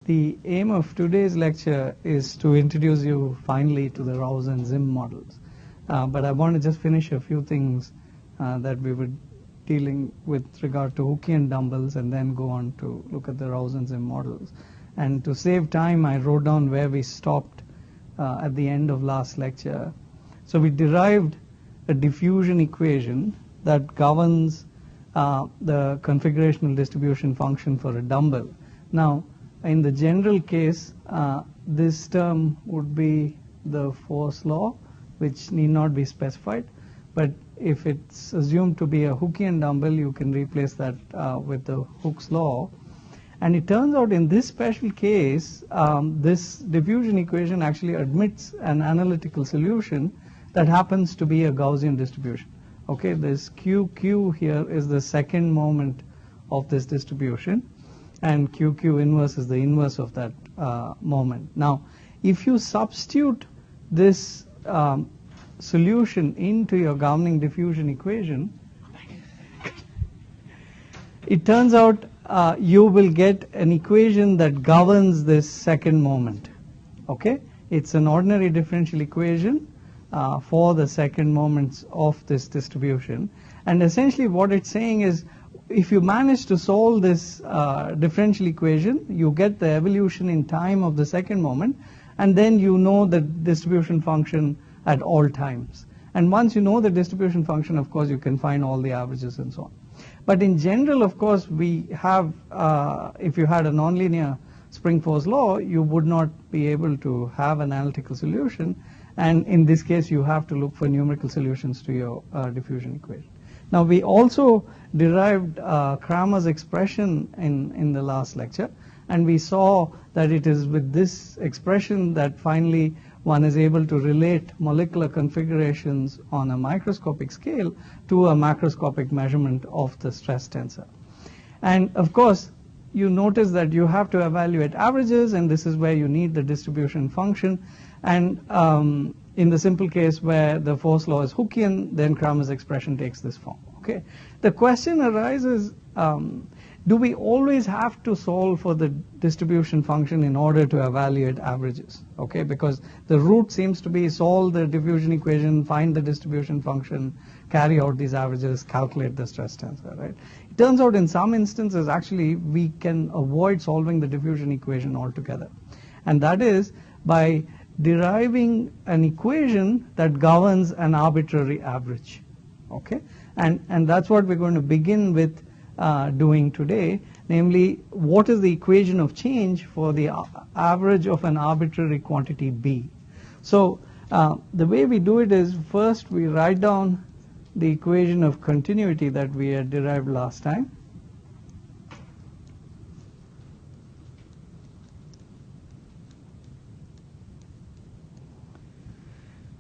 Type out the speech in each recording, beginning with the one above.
The aim of today's lecture is to introduce you finally to the Rouse and Zimm models. But I want to just finish a few things that we were dealing with regard to Hookean dumbbells and then go on to look at the Rouse and Zimm models. And to save time, I wrote down where we stopped at the end of last lecture. So we derived a diffusion equation that governs the configurational distribution function for a dumbbell. Now, in the general case, this term would be the force law, which need not be specified. But if it's assumed to be a Hookean dumbbell, you can replace that with the Hooke's law. And it turns out in this special case, this diffusion equation actually admits an analytical solution that happens to be a Gaussian distribution. Okay, this QQ here is the second moment of this distribution, and QQ inverse is the inverse of that moment. Now, if you substitute this solution into your governing diffusion equation, it turns out you will get an equation that governs this second moment. Okay, it's an ordinary differential equation for the second moments of this distribution, and essentially what it's saying is, if you manage to solve this differential equation, you get the evolution in time of the second moment, and then you know the distribution function at all times. And once you know the distribution function, of course, you can find all the averages and so on. But in general, of course, we have, if you had a nonlinear spring force law, you would not be able to have an analytical solution. And in this case, you have to look for numerical solutions to your diffusion equation. Now, we also derived Cramer's expression in the last lecture, and we saw that it is with this expression that finally one is able to relate molecular configurations on a microscopic scale to a macroscopic measurement of the stress tensor. And of course, you notice that you have to evaluate averages, and this is where you need the distribution function. And in the simple case where the force law is Hookean, then Cramer's expression takes this form. Okay. The question arises, do we always have to solve for the distribution function in order to evaluate averages? Okay, because the route seems to be solve the diffusion equation, find the distribution function, carry out these averages, calculate the stress tensor, right? It turns out in some instances actually we can avoid solving the diffusion equation altogether. And that is by deriving an equation that governs an arbitrary average. Okay, and that's what we're going to begin with doing today, namely what is the equation of change for the average of an arbitrary quantity B. So the way we do it is, first we write down the equation of continuity that we had derived last time.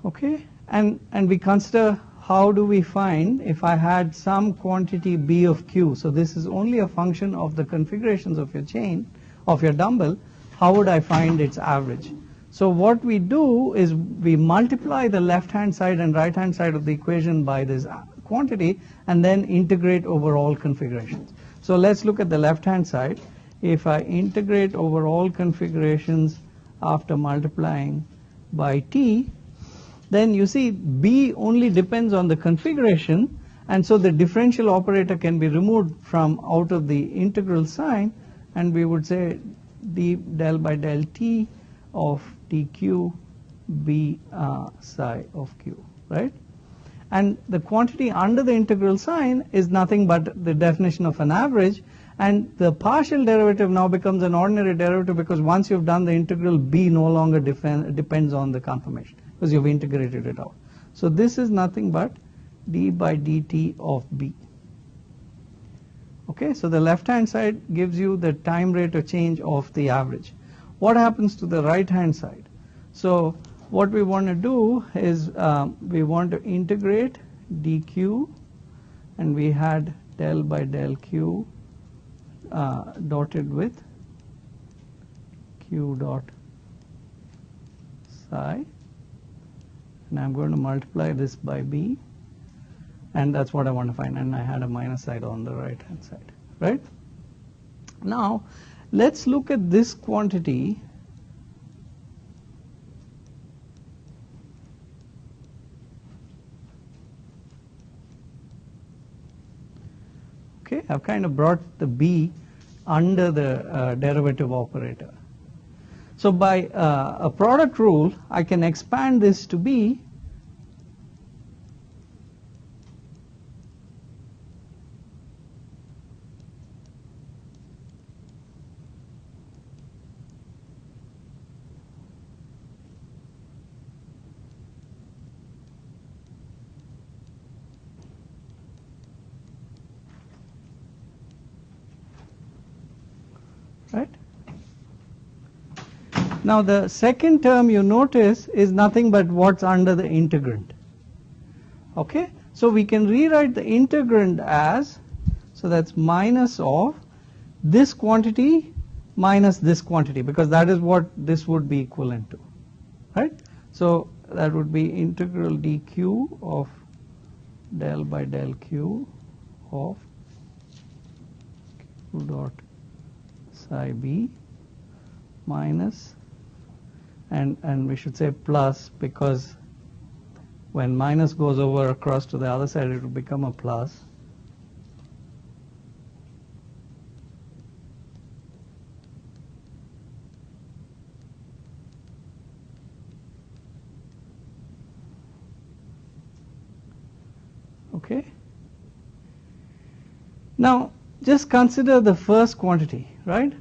Okay, and we consider how do we find if I had some quantity B of Q. So this is only a function of the configurations of your chain, of your dumbbell. How would I find its average? So what we do is we multiply the left-hand side and right-hand side of the equation by this quantity and then integrate over all configurations. So let's look at the left-hand side. If I integrate over all configurations after multiplying by T, then you see B only depends on the configuration, and so the differential operator can be removed from out of the integral sign, and we would say d del by del T of dq B psi of Q, right? And the quantity under the integral sign is nothing but the definition of an average, and the partial derivative now becomes an ordinary derivative because once you've done the integral, B no longer depends on the conformation, because you've integrated it out. So this is nothing but d by dt of B. Okay, so the left-hand side gives you the time rate of change of the average. What happens to the right-hand side? So what we want to do is we want to integrate dq, and we had del by del q dotted with q dot psi. And I'm going to multiply this by B, and that's what I want to find, and I had a minus side on the right hand side, right? Now let's look at this quantity. Okay, I've kind of brought the b under the derivative operator. So by a product rule, I can expand this to be right. Now the second term you notice is nothing but what's under the integrand. Okay, so we can rewrite the integrand as, so that's minus of this quantity minus this quantity, because that is what this would be equivalent to, right? So that would be integral dq of del by del q of q dot psi b minus, and we should say plus, because when minus goes over across to the other side it will become a plus, okay. Now just consider the first quantity, right?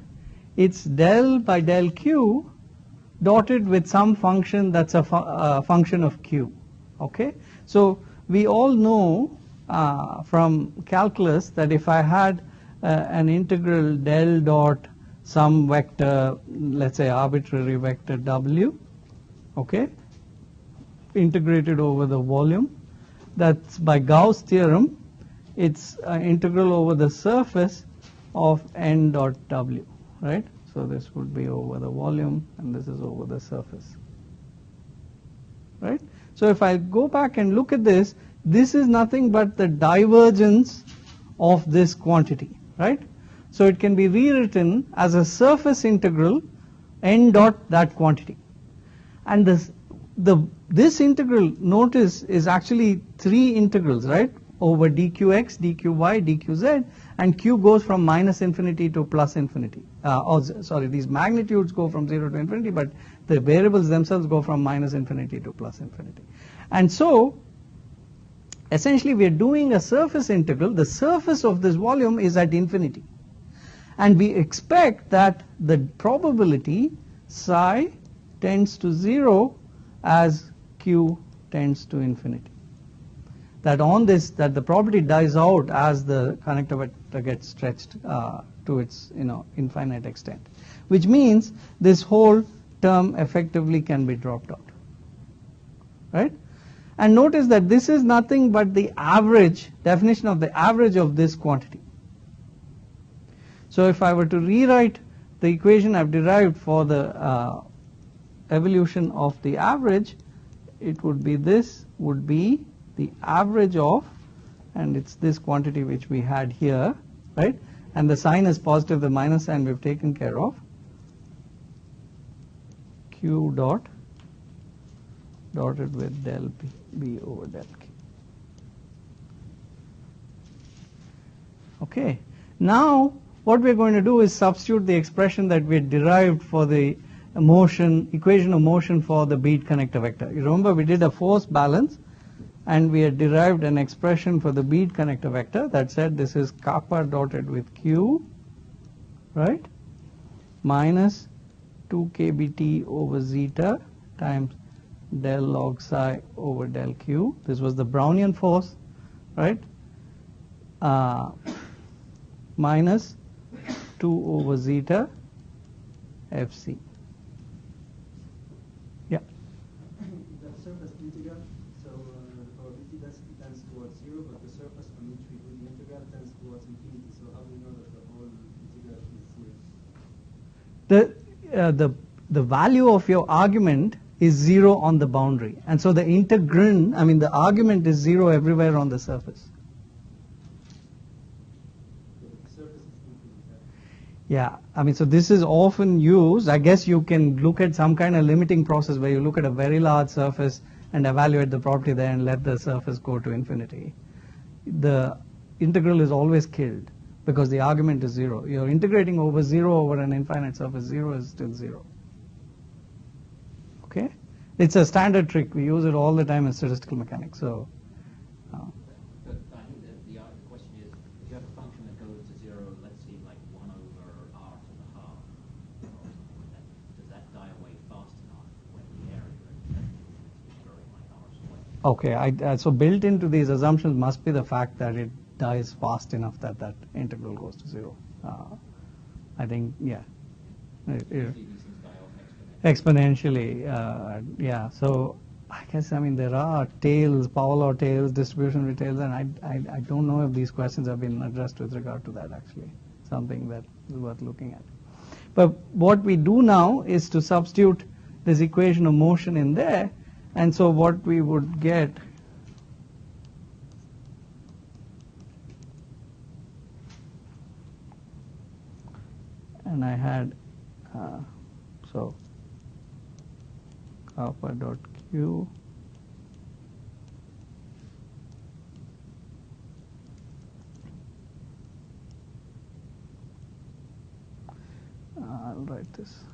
It's del by del q dotted with some function that's a function of q. Okay, so we all know from calculus that if I had an integral del dot some vector, let's say arbitrary vector w, okay, integrated over the volume, that's by Gauss theorem, it's integral over the surface of n dot w, right? So this would be over the volume and this is over the surface, right? So if I go back and look at this, this is nothing but the divergence of this quantity, right? So it can be rewritten as a surface integral n dot that quantity. And this integral, notice, is actually three integrals, right? Over dqx, dqy, dqz, and q goes from minus infinity to plus infinity. These magnitudes go from 0 to infinity, but the variables themselves go from minus infinity to plus infinity. And so essentially we are doing a surface integral. The surface of this volume is at infinity, and we expect that the probability psi tends to 0 as q tends to infinity. That on this, that the probability dies out as the connector vector gets stretched to its infinite extent, which means this whole term effectively can be dropped out, right? And notice that this is nothing but the average definition of the average of this quantity. So if I were to rewrite the equation I've derived for the evolution of the average, it would be this would be the average of, and it's this quantity which we had here, right? And the sign is positive, the minus sign we've taken care of, q dot dotted with del b over del q. Okay, now what we're going to do is substitute the expression that we had derived for the equation of motion for the bead connector vector. You remember we did a force balance, and we had derived an expression for the bead connector vector that said this is kappa dotted with q, right, minus 2 kbt over zeta times del log psi over del q. This was the Brownian force, right, minus 2 over zeta fc. Yeah. The surface integral, so the probability density tends towards 0, but the surface on which we do the integral tends towards infinity. So how do we know that the whole integral is 0? The value of your argument is 0 on the boundary, and so the integrand, I mean the argument is 0 everywhere on the surface. So the surface is infinite. Yeah, I mean, so this is often used. I guess you can look at some kind of limiting process where you look at a very large surface and evaluate the property there and let the surface go to infinity. The integral is always killed because the argument is 0. You're integrating over 0 over an infinite surface. 0 is still 0. Okay? It's a standard trick. We use it all the time in statistical mechanics. So. But I think that the question is, if you have a function that goes to 0, let's say like 1 over r to the half, or something like that, does that die away fast enough when the area is growing like r squared? Okay, so built into these assumptions must be the fact that it dies fast enough that that integral goes to 0. I think, yeah. Usually these things die off exponentially. Exponentially, yeah. So I guess, I mean, there are tails, power law tails, distribution retails, and I don't know if these questions have been addressed with regard to that, actually. Something that is worth looking at. But what we do now is to substitute this equation of motion in there, and so what we would get and I had so kappa dot q I'll write this.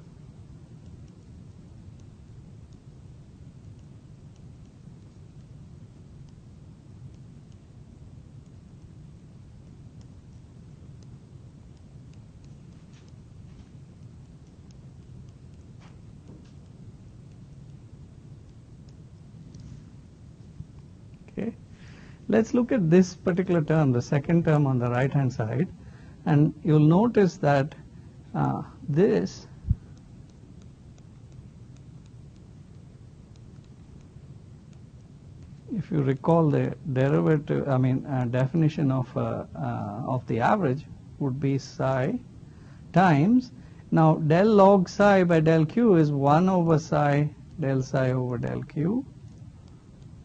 Okay. Let's look at this particular term, the second term on the right hand side, and you'll notice that this if you recall the derivative, I mean definition of the average would be psi times, now del log psi by del q is 1 over psi del psi over del q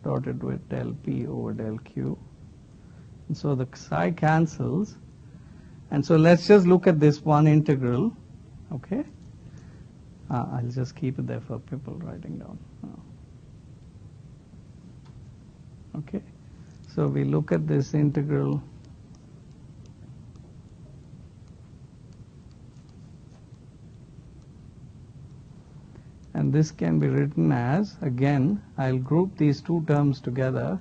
dotted with del p over del q. And so the psi cancels, and so let's just look at this one integral. Okay, I'll just keep it there for people writing down. Okay, so we look at this integral and this can be written as, again, I'll group these two terms together.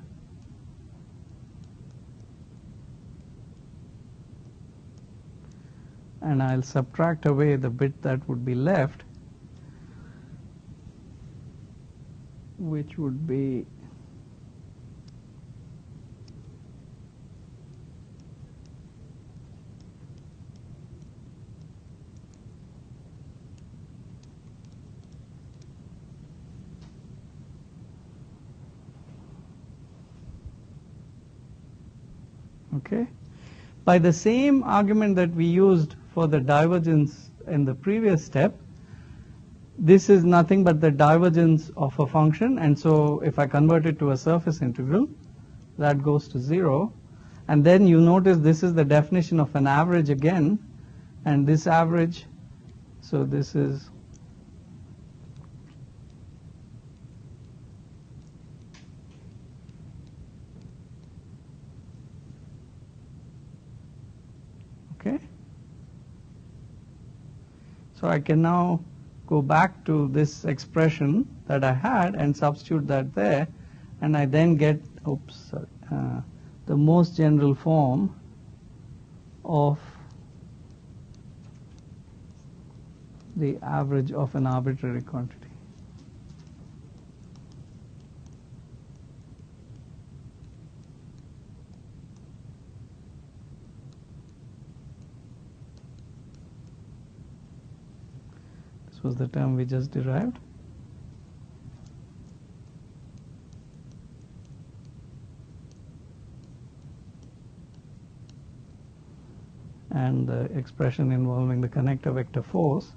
And I'll subtract away the bit that would be left, which would be okay. By the same argument that we used for the divergence in the previous step, this is nothing but the divergence of a function, and so if I convert it to a surface integral, that goes to 0. And then you notice this is the definition of an average again, and this average, so this is okay. So I can now go back to this expression that I had and substitute that there, and I then get the most general form of the average of an arbitrary quantity. Was the term we just derived. And the expression involving the connector vector force.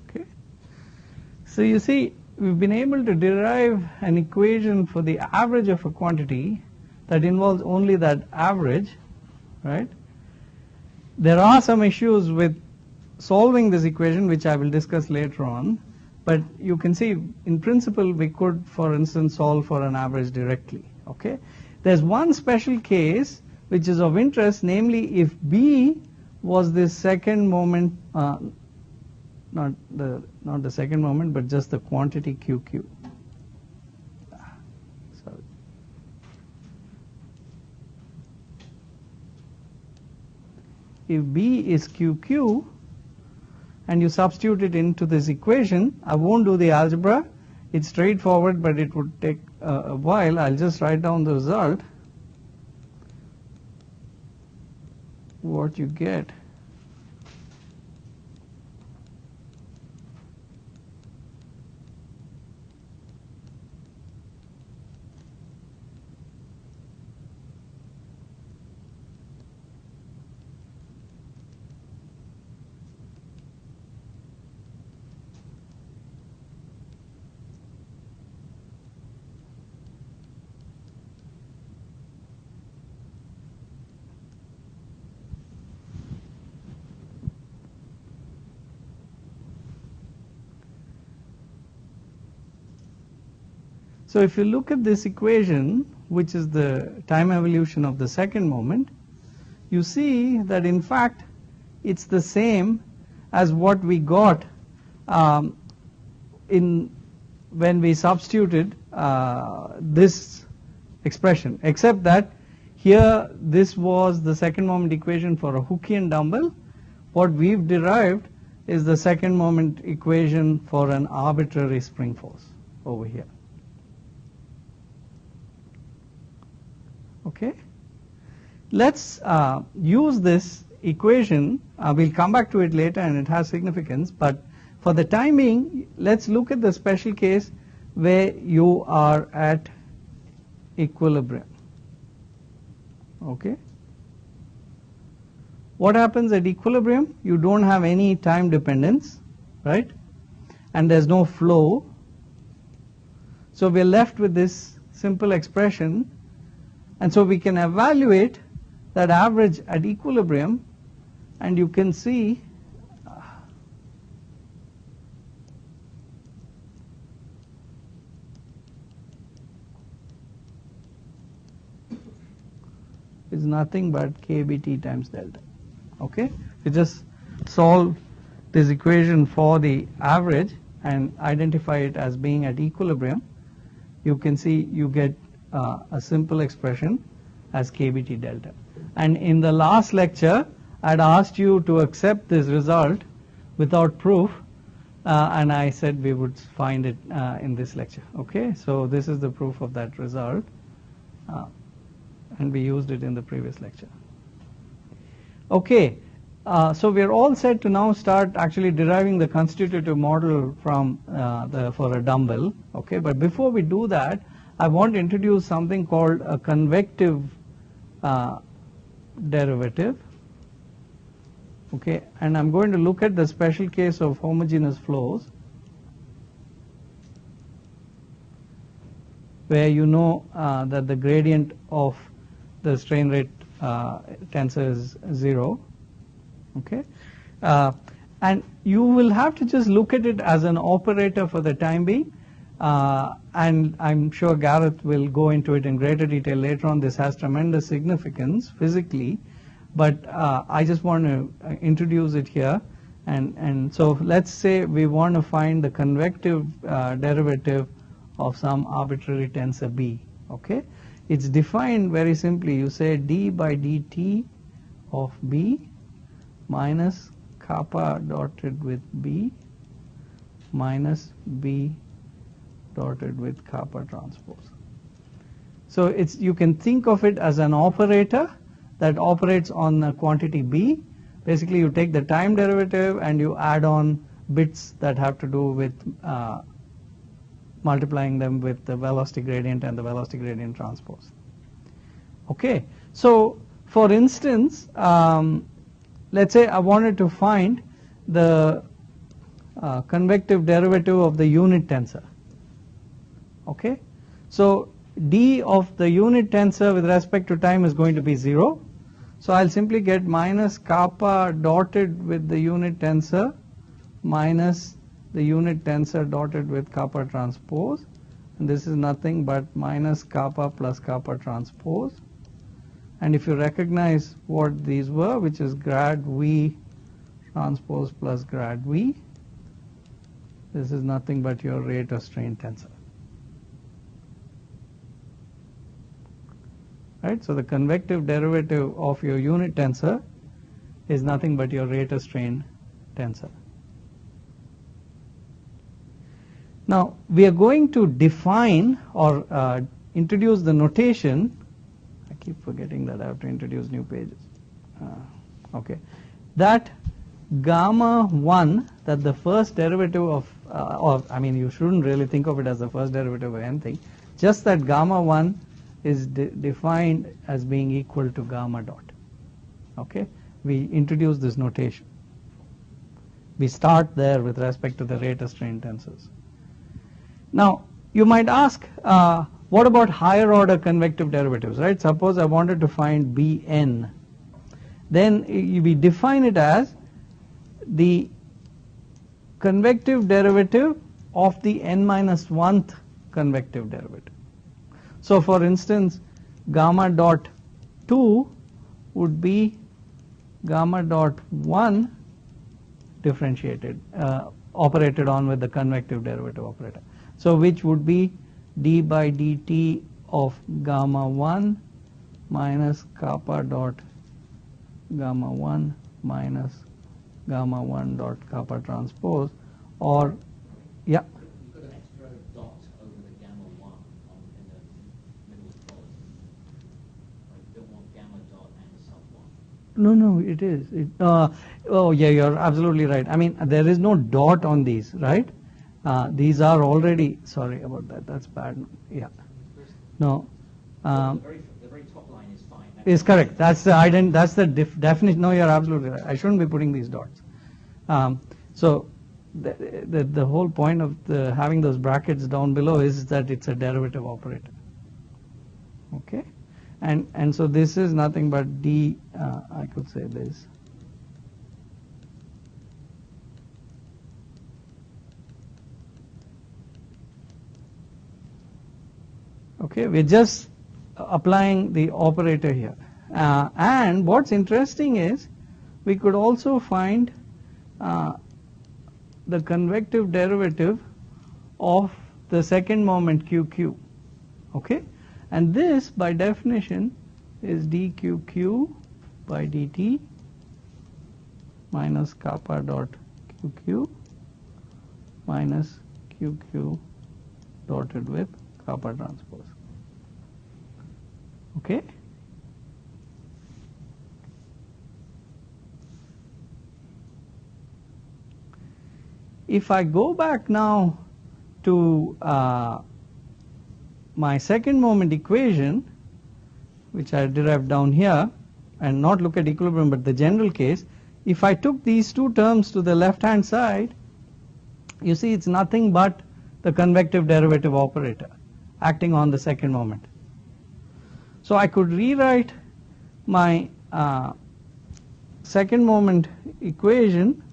Okay. So you see, we've been able to derive an equation for the average of a quantity that involves only that average, right? There are some issues with solving this equation which I will discuss later on, but you can see in principle we could, for instance, solve for an average directly. Okay, there's one special case which is of interest, namely if B was the second moment, not the second moment, but just the quantity QQ. Sorry. If B is QQ and you substitute it into this equation, I won't do the algebra, it's straightforward, but it would take a while. I'll just write down the result. What you get So if you look at this equation, which is the time evolution of the second moment, you see that in fact it's the same as what we got when we substituted this expression, except that here this was the second moment equation for a Hookean dumbbell. What we've derived is the second moment equation for an arbitrary spring force over here. Okay, let's use this equation. We'll come back to it later and it has significance, but for the time being, let's look at the special case where you are at equilibrium. Okay, what happens at equilibrium? You don't have any time dependence, right? And there's no flow. So we're left with this simple expression. And so we can evaluate that average at equilibrium, and you can see is nothing but kBt times delta. Okay, you just solve this equation for the average and identify it as being at equilibrium. You can see you get a simple expression as kBt delta. And in the last lecture, I'd asked you to accept this result without proof, and I said we would find it in this lecture. Okay, so this is the proof of that result, and we used it in the previous lecture. Okay, so we're all set to now start actually deriving the constitutive model from for a dumbbell. Okay, but before we do that, I want to introduce something called a convective derivative. Okay, and I'm going to look at the special case of homogeneous flows, where you know that the gradient of the strain rate tensor is 0. Okay, and you will have to just look at it as an operator for the time being. And I'm sure Gareth will go into it in greater detail later on. This has tremendous significance physically, but I just want to introduce it here. And so let's say we want to find the convective derivative of some arbitrary tensor B. Okay, it's defined very simply. You say d by dt of B minus kappa dotted with B minus B dotted with kappa transpose. So it's, you can think of it as an operator that operates on a quantity B. Basically you take the time derivative and you add on bits that have to do with multiplying them with the velocity gradient and the velocity gradient transpose. Okay, so for instance, let's say I wanted to find the convective derivative of the unit tensor. Okay, so d of the unit tensor with respect to time is going to be 0. So I'll simply get minus kappa dotted with the unit tensor minus the unit tensor dotted with kappa transpose, and this is nothing but minus kappa plus kappa transpose. And if you recognize what these were, which is grad V transpose plus grad V, this is nothing but your rate of strain tensor. Right, so the convective derivative of your unit tensor is nothing but your rate of strain tensor. Now we are going to define or introduce the notation. I keep forgetting that I have to introduce new pages. Okay, that gamma 1, that the first derivative of, I mean you shouldn't really think of it as the first derivative of anything, just that gamma 1 is defined as being equal to gamma dot. Okay, we introduce this notation. We start there with respect to the rate of strain tensors. Now you might ask, what about higher order convective derivatives, right? Suppose I wanted to find Bn. Then we define it as the convective derivative of the n minus 1th convective derivative. So for instance, gamma dot 2 would be gamma dot 1 differentiated, operated on with the convective derivative operator. So which would be d by dt of gamma 1 minus kappa dot gamma 1 minus gamma 1 dot kappa transpose, or yeah. You've got an extra dot over the gamma 1 in the middle of the column. Right? You don't want gamma dot and sub 1. No, it is. Oh yeah, you're absolutely right. I mean, there is no dot on these, right? These are already, sorry about that, that's bad. Yeah. No. The very top line is fine. Is correct. That's the definition. No, you're absolutely right. I shouldn't be putting these dots. So the whole point of having those brackets down below is that it's a derivative operator. Okay, and so this is nothing but d. I could say this. Okay, we're just applying the operator here. And what's interesting is we could also find the convective derivative of the second moment QQ. Okay, and this by definition is dQQ by dt minus kappa dot QQ minus QQ dotted with kappa transpose. Okay. If I go back now to my second moment equation, which I derived down here, and not look at equilibrium but the general case, if I took these two terms to the left hand side, you see it's nothing but the convective derivative operator acting on the second moment. So I could rewrite my second moment equation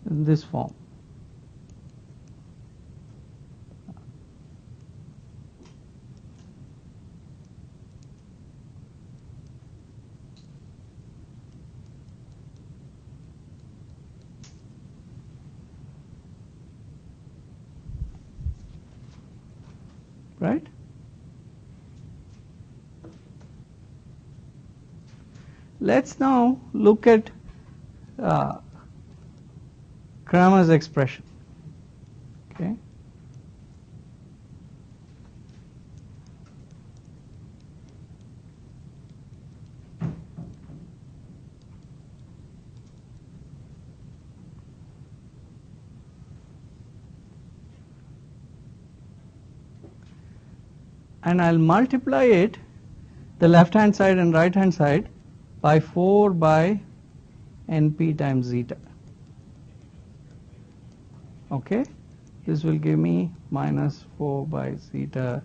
in this form. Right? Let's now look at Kramer's expression. Okay. And I'll multiply it, the left hand side and right hand side, by 4 by np times zeta. Okay, this will give me minus 4 by zeta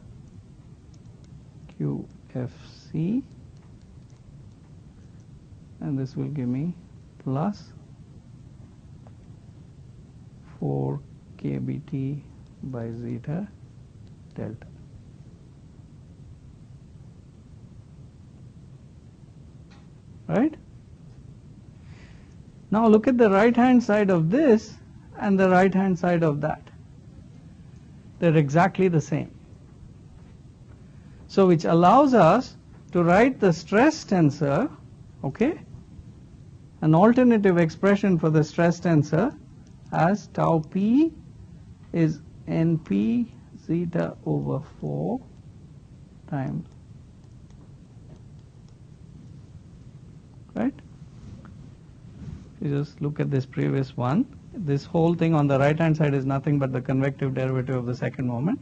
QFC, and this will give me plus 4 kBT by zeta delta. Right? Now look at the right hand side of this and the right hand side of that. They're exactly the same. So which allows us to write the stress tensor, okay, an alternative expression for the stress tensor as tau p is np zeta over 4 times, right? You just look at this previous one. This whole thing on the right hand side is nothing but the convective derivative of the second moment.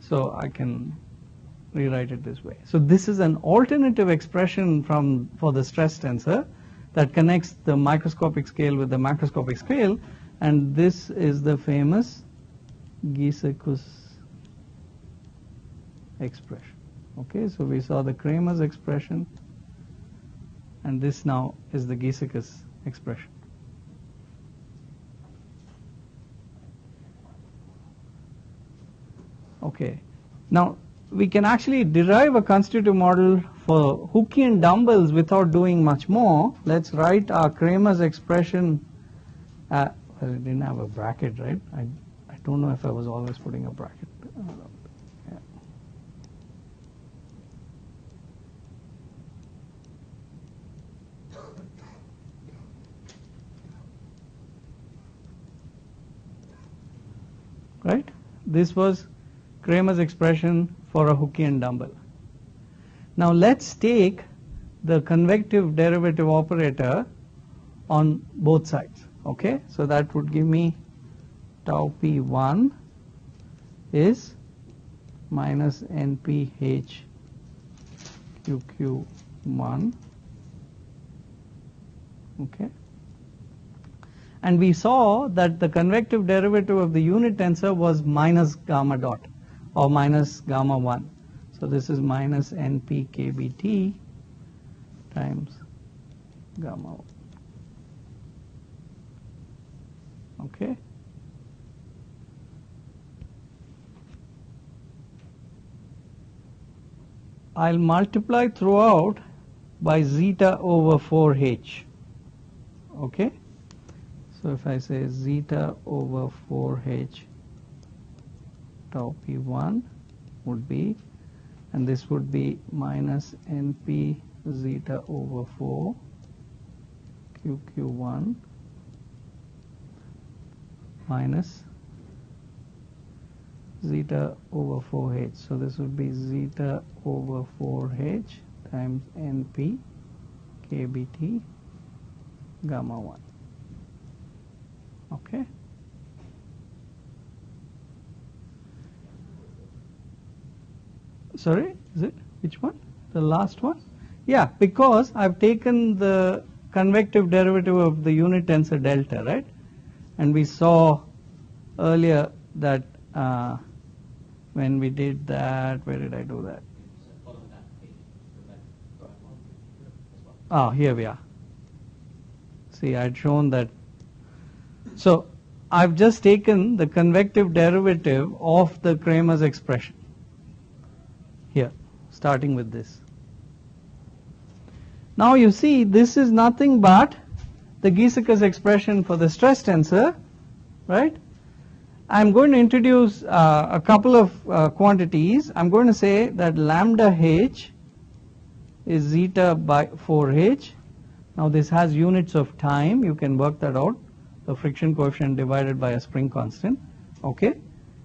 So I can rewrite it this way. So this is an alternative expression for the stress tensor that connects the microscopic scale with the macroscopic scale, and this is the famous Giesecke's expression. Okay, so we saw the Kramer's expression, and this now is the Giesecke's expression. Okay, now we can actually derive a constitutive model for Hookean dumbbells without doing much more. Let's write our Kramer's expression. Well, it didn't have a bracket, right? I don't know if I was always putting a bracket. Yeah. Right? This was Kramer's expression for a Hookean dumbbell. Now let's take the convective derivative operator on both sides. Okay, so that would give me tau p1 is minus nph qq1. Okay, and we saw that the convective derivative of the unit tensor was minus gamma dot or minus gamma 1. So this is minus np kbt times gamma 1. Okay. I'll multiply throughout by zeta over 4h. Okay. So if I say zeta over 4h tau p1 would be, and this would be minus np zeta over 4 qq1 minus zeta over 4h. So this would be zeta over 4h times np kbt gamma 1. Okay. Sorry, is it? Which one? The last one? Yeah, because I've taken the convective derivative of the unit tensor delta, right? And we saw earlier that when we did that, where did I do that? Ah, here we are. See, I had shown that. So I've just taken the convective derivative of the Kramer's expression here, starting with this. Now you see, this is nothing but the Giesecke's expression for the stress tensor, right? I'm going to introduce a couple of quantities. I'm going to say that lambda h is zeta by 4h. Now this has units of time. You can work that out. The friction coefficient divided by a spring constant. Okay.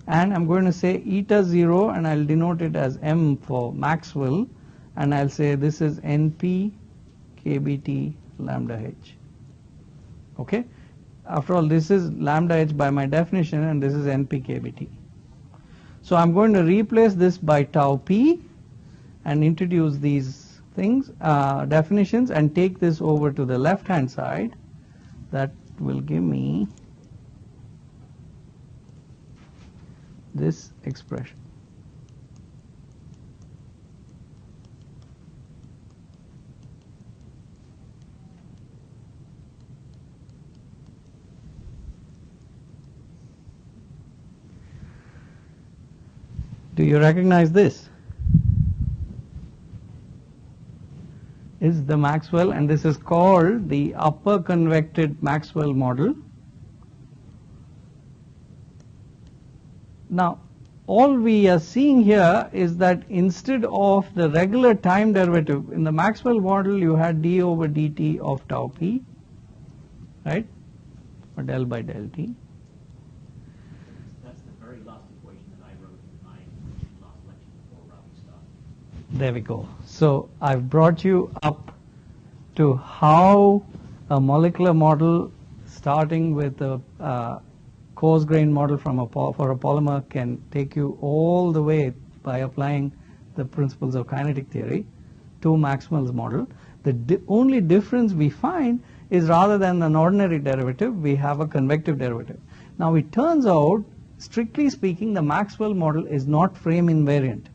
And I'm going to say eta 0, and I'll denote it as m for Maxwell, and I'll say this is np kbt lambda h. Okay. After all, this is lambda h by my definition, and this is np kbt. So I'm going to replace this by tau p and introduce these things, definitions, and take this over to the left hand side. That will give me this expression. Do you recognize this? Is the Maxwell, and this is called the upper convected Maxwell model. Now, all we are seeing here is that instead of the regular time derivative, in the Maxwell model you had d over dt of tau p, right, or del by del t. That's the very last equation that I wrote in my last lecture before Ravi started. There we go. So I've brought you up to how a molecular model starting with a coarse grain model from for a polymer can take you all the way by applying the principles of kinetic theory to Maxwell's model. The only difference we find is rather than an ordinary derivative, we have a convective derivative. Now it turns out, strictly speaking, the Maxwell model is not frame invariant.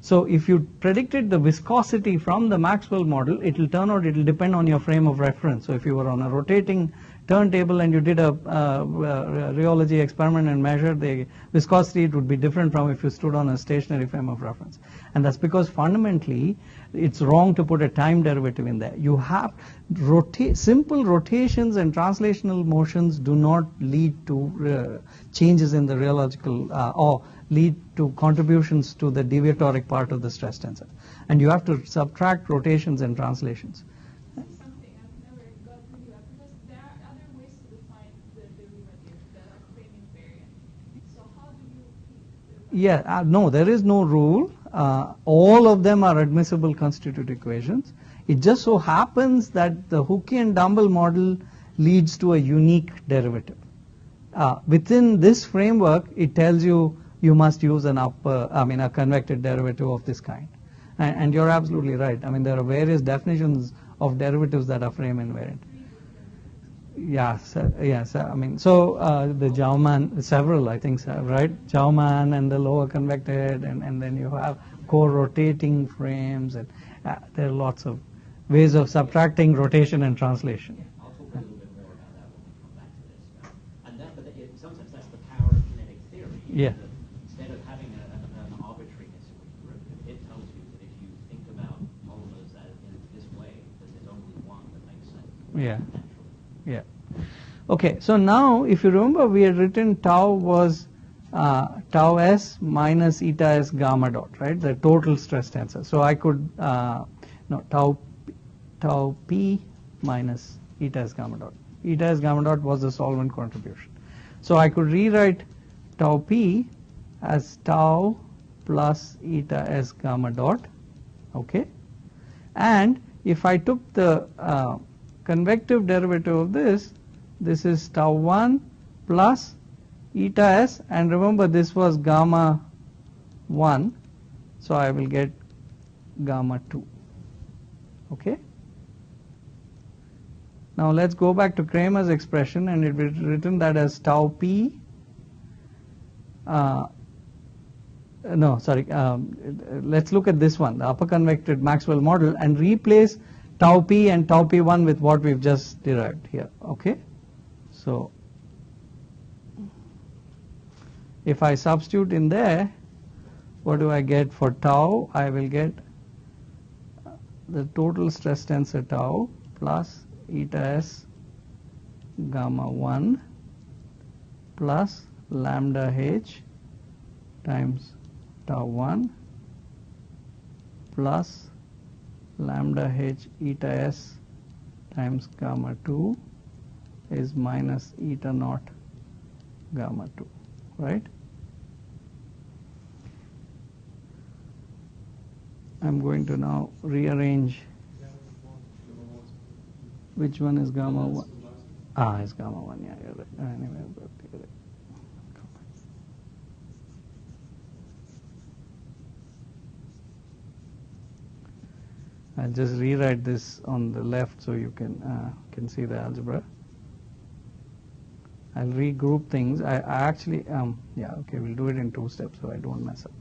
So if you predicted the viscosity from the Maxwell model, it will turn out it will depend on your frame of reference. So if you were on a rotating turntable and you did a rheology experiment and measured the viscosity, it would be different from if you stood on a stationary frame of reference. And that's because fundamentally it's wrong to put a time derivative in there. You have simple rotations and translational motions do not lead to changes in the rheological or lead to contributions to the deviatoric part of the stress tensor. And you have to subtract rotations and translations. This is something I've never got into that because there are other ways to define the derivative that are frame invariant. So how do you keep the... Yeah, no, there is no rule. All of them are admissible constitutive equations. It just so happens that the Hookean-Dumble model leads to a unique derivative. Within this framework, it tells you you must use a convected derivative of this kind. And you're absolutely right. I mean, there are various definitions of derivatives that are frame invariant. Yes, yes. I mean, so the Jaumann, several, I think, right? Jaumann and the lower convected, and then you have co-rotating frames, and there are lots of ways of subtracting rotation and translation. I'll talk a little bit more about that when we come back to this. And that, but sometimes that's the power of kinetic theory. Yeah. Instead of having an arbitrariness derivative, it tells you that if you think about polymers in this way, that there's only one that makes sense. Yeah. Naturally. Yeah. Okay, so now if you remember, we had written tau was tau s minus eta s gamma dot, right? The total stress tensor. So I could tau p minus eta s gamma dot. Eta s gamma dot was the solvent contribution. So I could rewrite tau p as tau plus eta s gamma dot. Okay, and if I took the convective derivative of this is tau 1 plus eta s, and remember this was gamma 1, so I will get gamma 2. Okay. Now let's go back to Kramer's expression, and it will be written that as tau p. Let's look at this one, the upper convected Maxwell model, and replace tau p and tau p1 with what we've just derived here. Okay. So if I substitute in there, what do I get for tau? I will get the total stress tensor tau plus eta s gamma 1 plus lambda h times tau 1 plus lambda h eta s times gamma 2 is minus eta naught gamma 2, right? I'm going to now rearrange. Which one is gamma 1? It's gamma 1, yeah, you're right. Anyway, you're right. I'll just rewrite this on the left so you can see the algebra. I'll regroup things. I actually, yeah, okay, we'll do it in 2 steps so I don't mess up.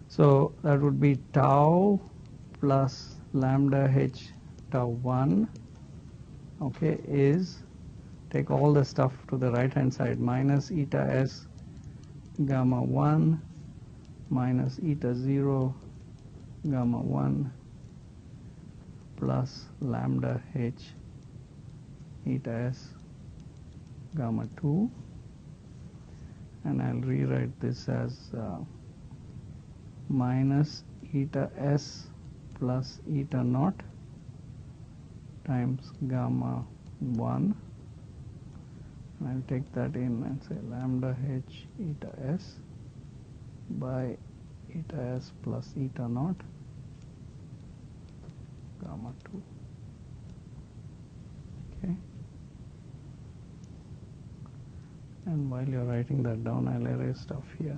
So that would be tau plus lambda h tau 1, okay, is, take all the stuff to the right hand side, minus eta s gamma 1 minus eta 0 gamma 1 plus lambda h eta s gamma 2, and I'll rewrite this as minus eta s plus eta naught times gamma 1, and I'll take that in and say lambda h eta s by eta s plus eta naught gamma 2. Okay, and while you're writing that down, I'll erase stuff here.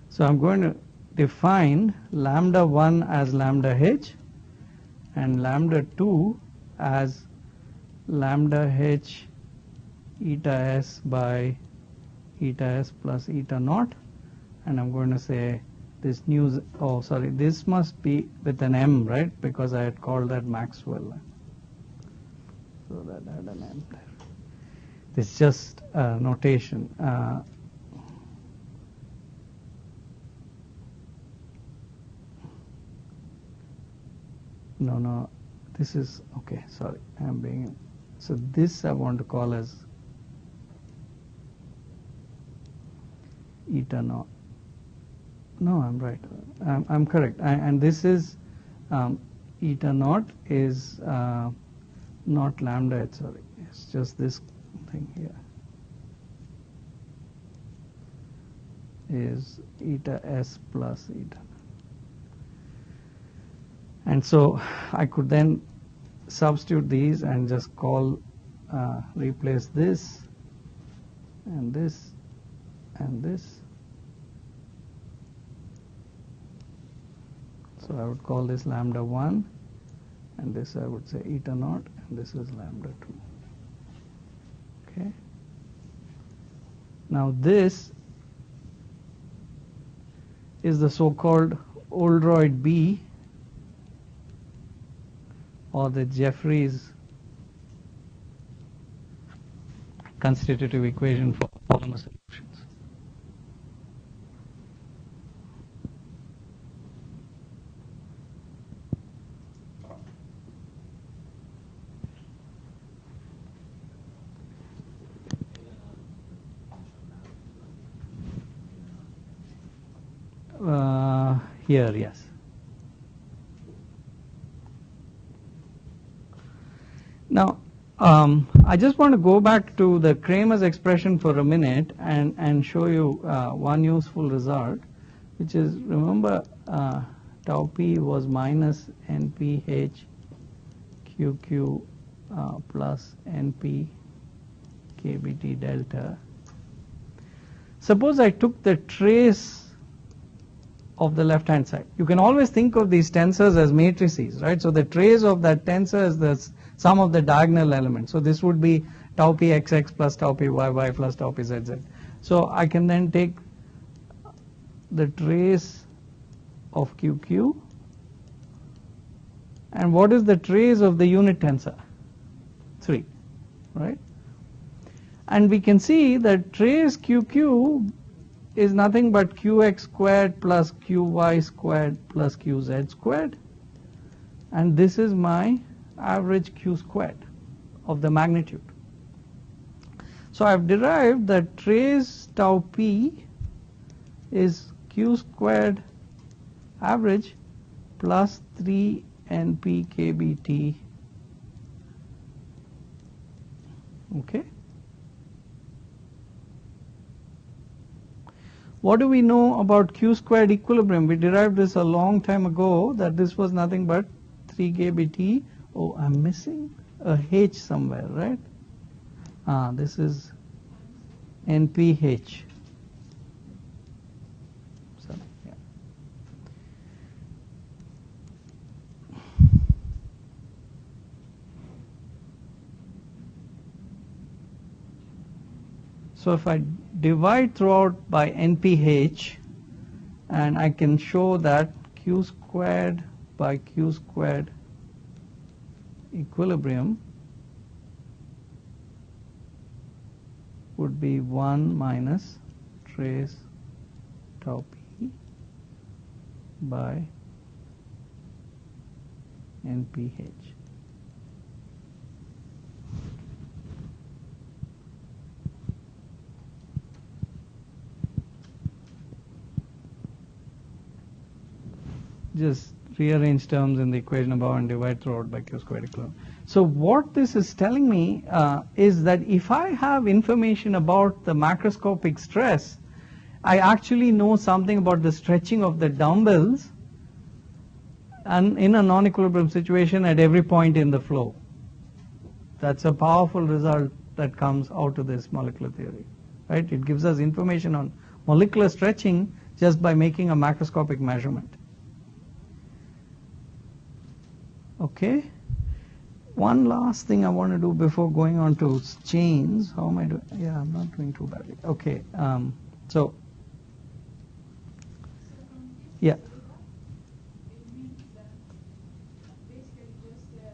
So I'm going to define lambda 1 as lambda h and lambda 2 as lambda h eta s by eta s plus eta naught, and I'm going to say this new, oh sorry, this must be with an m, right, because I had called that Maxwell, so that had an m there. This is just notation. No, this is, okay, sorry, I'm being, so this I want to call as eta naught. No, I'm right, I'm correct, and this is eta naught is not lambda h, sorry, it's just this thing here is eta s plus eta. And so I could then substitute these and just call, replace this and this and this. So I would call this lambda 1, and this I would say eta naught, and this is lambda 2. Okay. Now this is the so-called Oldroyd B, or the Jeffries constitutive equation for polymer solutions. Here, yes. Now, I just want to go back to the Kramer's expression for a minute and show you one useful result, which is, remember, tau p was minus nph qq plus np kbt delta. Suppose I took the trace of the left hand side. You can always think of these tensors as matrices, right? So the trace of that tensor is the sum of the diagonal elements. So this would be tau p xx plus tau p yy plus tau p zz. So I can then take the trace of qq, and what is the trace of the unit tensor? 3, right? And we can see that trace qq is nothing but qx squared plus qy squared plus qz squared, and this is my average q squared of the magnitude. So I've derived that trace tau p is q squared average plus 3 np kbt. Okay. What do we know about q squared equilibrium? We derived this a long time ago, that this was nothing but 3 kbt. Oh, I'm missing. a H somewhere, right? This is NPH. So, yeah. So if I divide throughout by NPH, and I can show that Q squared by Q squared equilibrium would be 1 minus trace tau p by NPH. Just rearrange terms in the equation above and divide throughout by Q squared equilibrium. So what this is telling me is that if I have information about the macroscopic stress, I actually know something about the stretching of the dumbbells and in a non-equilibrium situation at every point in the flow. That's a powerful result that comes out of this molecular theory, right? It gives us information on molecular stretching just by making a macroscopic measurement. Okay. One last thing I want to do before going on to chains. How am I doing? Yeah, I'm not doing too badly. Okay. So, yeah. It means that basically just the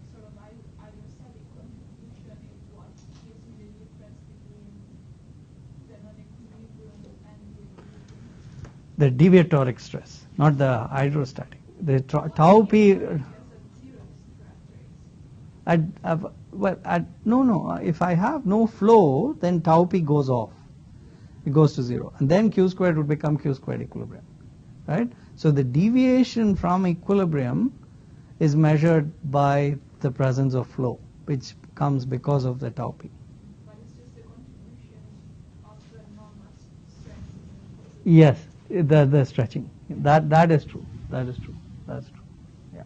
sort of hydrostatic contribution is what gives me the difference between the non-equilibrium and the equilibrium. The deviatoric stress, not the hydrostatic. The tau p. No. If I have no flow, then tau p goes off. It goes to 0, and then Q squared would become Q squared equilibrium, right? So the deviation from equilibrium is measured by the presence of flow, which comes because of the tau p. But it's just the contribution of the normal strength. Yes, the stretching. That is true. That is true. That's true. Yeah.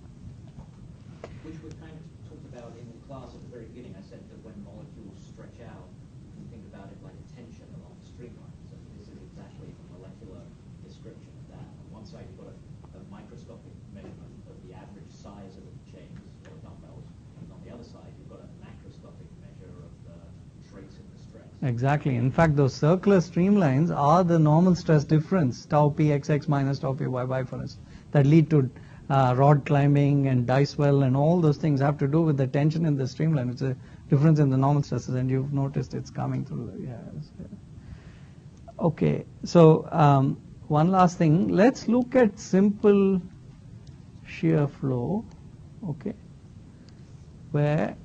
Which we kind of talked about in the class at the very beginning. I said that when molecules stretch out, you can think about it like a tension along a streamline. So this is exactly a molecular description of that. On one side, you've got a microscopic measurement of the average size of the chains or dumbbells, and on the other side, you've got a macroscopic measure of the trace in the stress. Exactly. In fact, those circular streamlines are the normal stress difference, tau p xx minus tau p yy, for instance, that lead to rod climbing and dice well, and all those things have to do with the tension in the streamline. It's a difference in the normal stresses, and you've noticed it's coming through. Yes. Okay, so one last thing. Let's look at simple shear flow, okay, where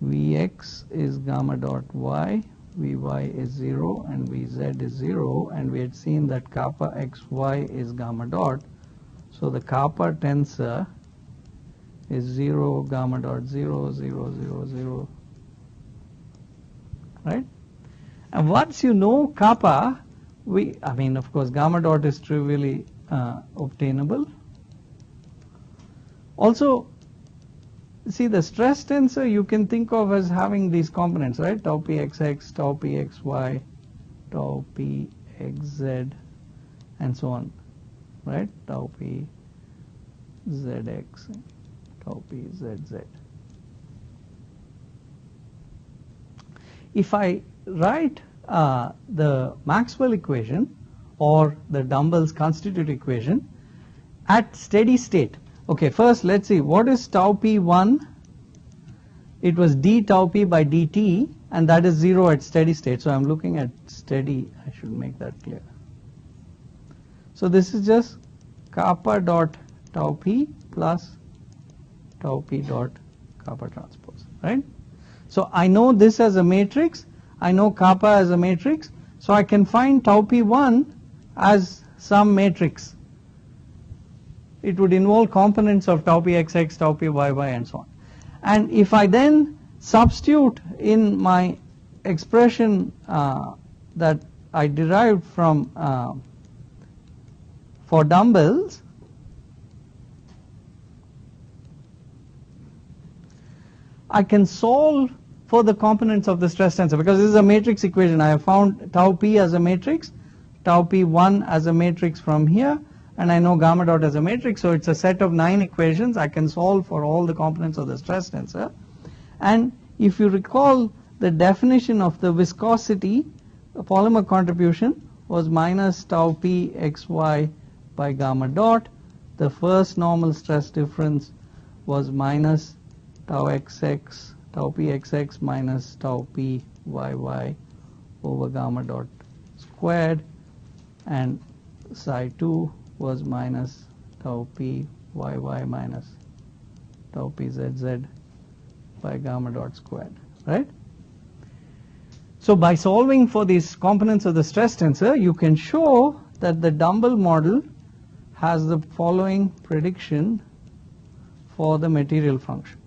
Vx is gamma dot y, Vy is 0, and Vz is 0, and we had seen that kappa xy is gamma dot. So the kappa tensor is 0, gamma dot 0, 0, 0, 0, right? And once you know kappa, of course, gamma dot is trivially obtainable. Also, see, the stress tensor you can think of as having these components, right? Tau p xx, tau p xy, tau p xz, and so on, right? Tau p zx, tau p zz. If I write the Maxwell equation or the dumbbells constitute equation at steady state. Okay, first let's see, what is tau p1? It was d tau p by dt, and that is 0 at steady state. So I'm looking at steady, I should make that clear. So this is just kappa dot tau p plus tau p dot kappa transpose, right? So I know this as a matrix, I know kappa as a matrix, so I can find tau p1 as some matrix. It would involve components of tau p xx, tau p yy, and so on. And if I then substitute in my expression that I derived from for dumbbells, I can solve for the components of the stress tensor, because this is a matrix equation. I have found tau p as a matrix, tau p1 as a matrix from here, and I know gamma dot as a matrix, so it's a set of 9 equations. I can solve for all the components of the stress tensor. And if you recall, the definition of the viscosity polymer contribution was minus tau p xy by gamma dot. The first normal stress difference was minus tau xx, tau p xx minus tau p yy over gamma dot squared, and psi 2 was minus tau p yy minus tau p zz by gamma dot squared, right? So by solving for these components of the stress tensor, you can show that the Dumble model has the following prediction for the material functions.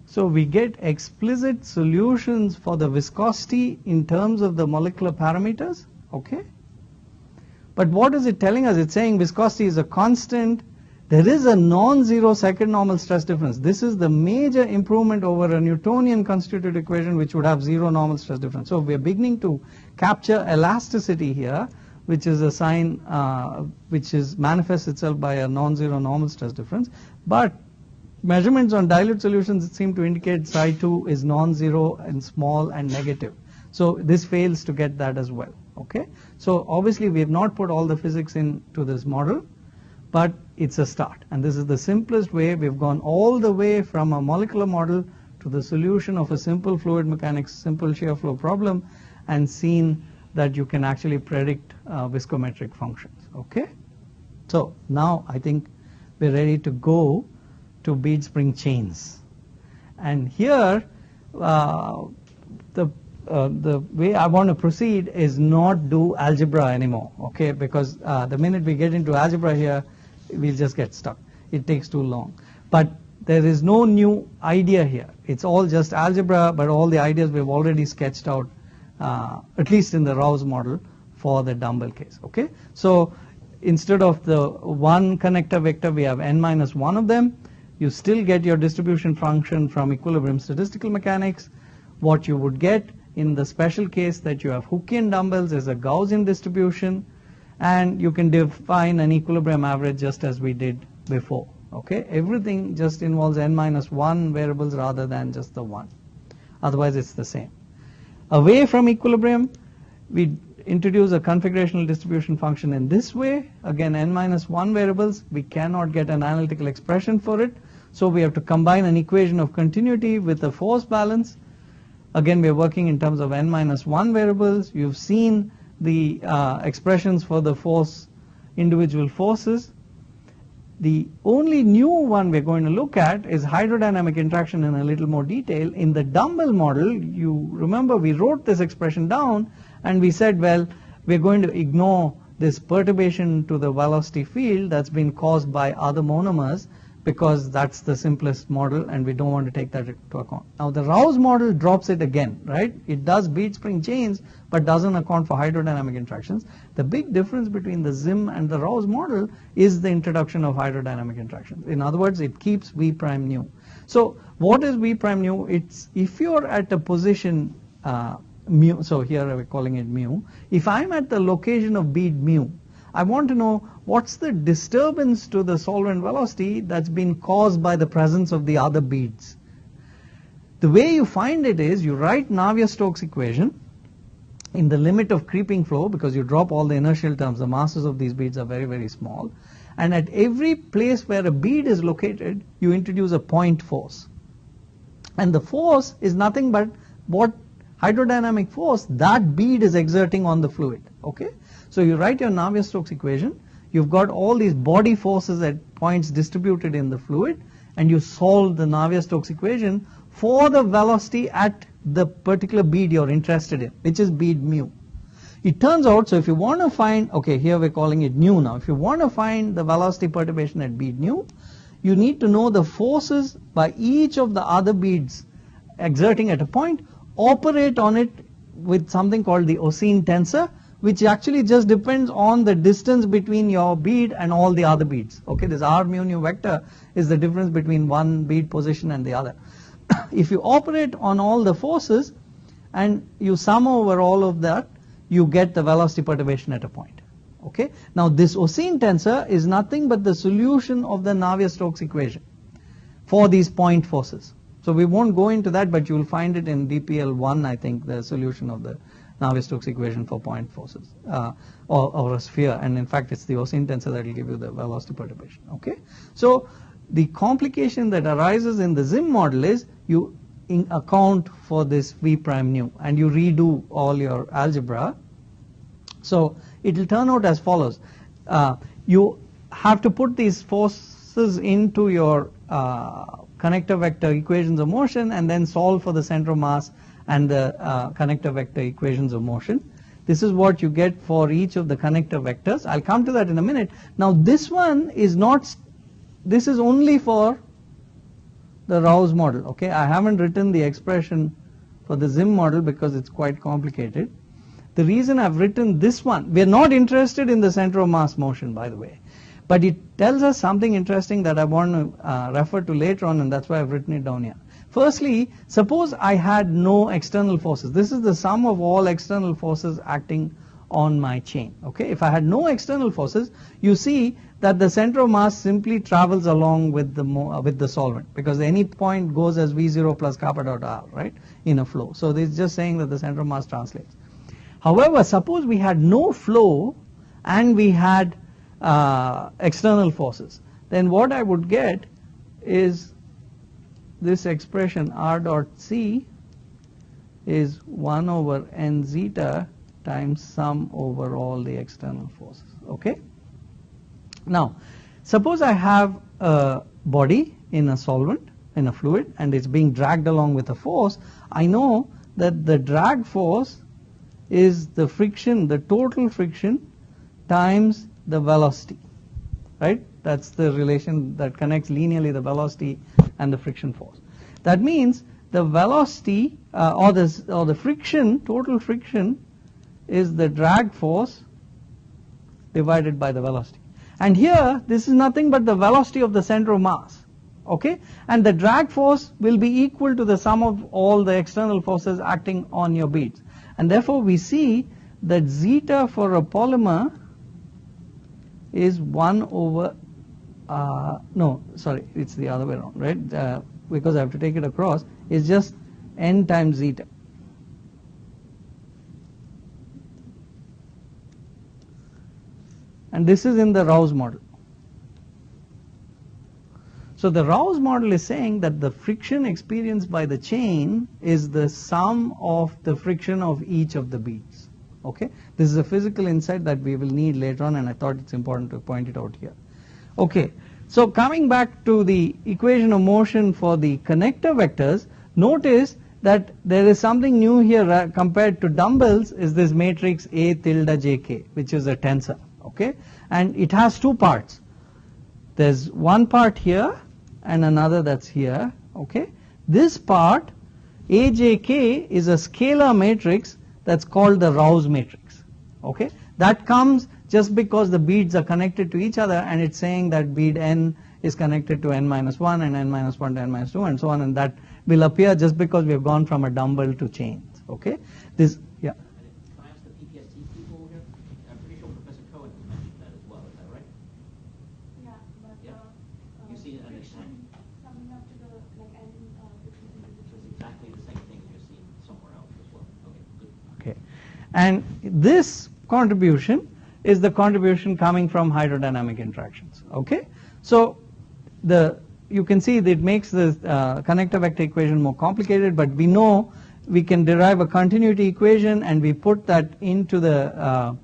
So we get explicit solutions for the viscosity in terms of the molecular parameters, okay? But what is it telling us? It's saying viscosity is a constant. There is a non-zero second normal stress difference. This is the major improvement over a Newtonian constituted equation which would have zero normal stress difference. So we are beginning to capture elasticity here, which is a sign which manifests itself by a non-zero normal stress difference. But measurements on dilute solutions seem to indicate psi 2 is non-zero and small and negative. So this fails to get that as well. Okay. So obviously we have not put all the physics into this model, but it's a start. And this is the simplest way. We've gone all the way from a molecular model to the solution of a simple fluid mechanics, simple shear flow problem, and seen that you can actually predict viscometric functions. Okay. So now I think we're ready to go to bead-spring chains, and here the way I want to proceed is not do algebra anymore, okay? Because the minute we get into algebra here, we'll just get stuck. It takes too long. But there is no new idea here. It's all just algebra, but all the ideas we've already sketched out, at least in the Rouse model for the Dumble case, okay? So instead of the one connector vector, we have n minus 1 of them. You still get your distribution function from equilibrium statistical mechanics. What you would get in the special case that you have Hookean dumbbells is a Gaussian distribution, and you can define an equilibrium average just as we did before. Okay, everything just involves n minus 1 variables rather than just the 1. Otherwise it's the same. Away from equilibrium, we introduce a configurational distribution function in this way. Again, n minus 1 variables. We cannot get an analytical expression for it. So we have to combine an equation of continuity with a force balance. Again, we are working in terms of n minus 1 variables. You've seen the expressions for the individual forces. The only new one we're going to look at is hydrodynamic interaction in a little more detail. In the Dumble model, you remember we wrote this expression down and we said, well, we're going to ignore this perturbation to the velocity field that's been caused by other monomers, because that's the simplest model and we don't want to take that into account. Now the Rouse model drops it again, right? It does bead-spring chains but doesn't account for hydrodynamic interactions. The big difference between the Zimm and the Rouse model is the introduction of hydrodynamic interactions. In other words, it keeps V prime nu. So what is V prime nu? It's if you're at a position mu, so here we're calling it mu. If I'm at the location of bead mu, I want to know what's the disturbance to the solvent velocity that's been caused by the presence of the other beads. The way you find it is you write Navier-Stokes equation in the limit of creeping flow, because you drop all the inertial terms. The masses of these beads are very, very small. And at every place where a bead is located, you introduce a point force. And the force is nothing but what hydrodynamic force that bead is exerting on the fluid. Okay? So you write your Navier-Stokes equation, you've got all these body forces at points distributed in the fluid, and you solve the Navier-Stokes equation for the velocity at the particular bead you're interested in, which is bead mu. It turns out, so if you want to find, okay, here we're calling it nu now, if you want to find the velocity perturbation at bead nu, you need to know the forces by each of the other beads exerting at a point, operate on it with something called the Oseen tensor, which actually just depends on the distance between your bead and all the other beads. Okay, this r mu nu vector is the difference between one bead position and the other. If you operate on all the forces and you sum over all of that, you get the velocity perturbation at a point. Okay, now this Oseen tensor is nothing but the solution of the Navier-Stokes equation for these point forces. So we won't go into that, but you will find it in DPL1, I think, the solution of the Navier-Stokes equation for point forces or a sphere, and in fact it's the Oseen tensor that will give you the velocity perturbation. Okay, so the complication that arises in the Zimm model is you account for this v prime nu and you redo all your algebra. So it will turn out as follows. You have to put these forces into your connector vector equations of motion and then solve for the center of mass and the connector vector equations of motion. This is what you get for each of the connector vectors. I'll come to that in a minute. Now this one is not, this is only for the Rouse model. Okay, I haven't written the expression for the Zimm model because it's quite complicated. The reason I've written this one, we're not interested in the center of mass motion, by the way, but it tells us something interesting that I want to refer to later on, and that's why I've written it down here. Firstly, suppose I had no external forces. This is the sum of all external forces acting on my chain. Okay, if I had no external forces, you see that the center of mass simply travels along with the solvent, because any point goes as V0 plus kappa dot R, right, in a flow. So this is just saying that the center of mass translates. However, suppose we had no flow and we had external forces, then what I would get is this expression R dot C is 1 over n zeta times sum over all the external forces. Okay. Now, suppose I have a body in a solvent, in a fluid, and it's being dragged along with a force. I know that the drag force is the friction, the total friction times the velocity, right? That's the relation that connects linearly the velocity and the friction force. That means the velocity or the friction, total friction, is the drag force divided by the velocity. And here this is nothing but the velocity of the center of mass. Okay, and the drag force will be equal to the sum of all the external forces acting on your beads. And therefore we see that zeta for a polymer is 1 over no, sorry, it's the other way around, right? Because I have to take it across, is just n times zeta. And this is in the Rouse model. So the Rouse model is saying that the friction experienced by the chain is the sum of the friction of each of the beads. Okay, this is a physical insight that we will need later on, and I thought it's important to point it out here. Okay, so coming back to the equation of motion for the connector vectors, notice that there is something new here compared to dumbbells, is this matrix A tilde JK, which is a tensor. Okay, and it has two parts. There's one part here and another that's here. Okay, this part AJK is a scalar matrix that's called the Rouse matrix. Okay, that comes just because the beads are connected to each other, and it's saying that bead n is connected to n minus 1 and n minus 1 to n minus 2 and so on, and that will appear just because we have gone from a dumbbell to chains. Okay, this, yeah. Can I ask the PPST people here? I'm pretty sure Professor Cohen mentioned that as well. Is that right? Yeah, but Yeah. You see an friction summing up to the like n So it's exactly the same thing you're seeing somewhere else as well. Okay, good. Okay, and this contribution is the contribution coming from hydrodynamic interactions. Okay, so you can see that it makes the connector vector equation more complicated, but we know we can derive a continuity equation, and we put that into the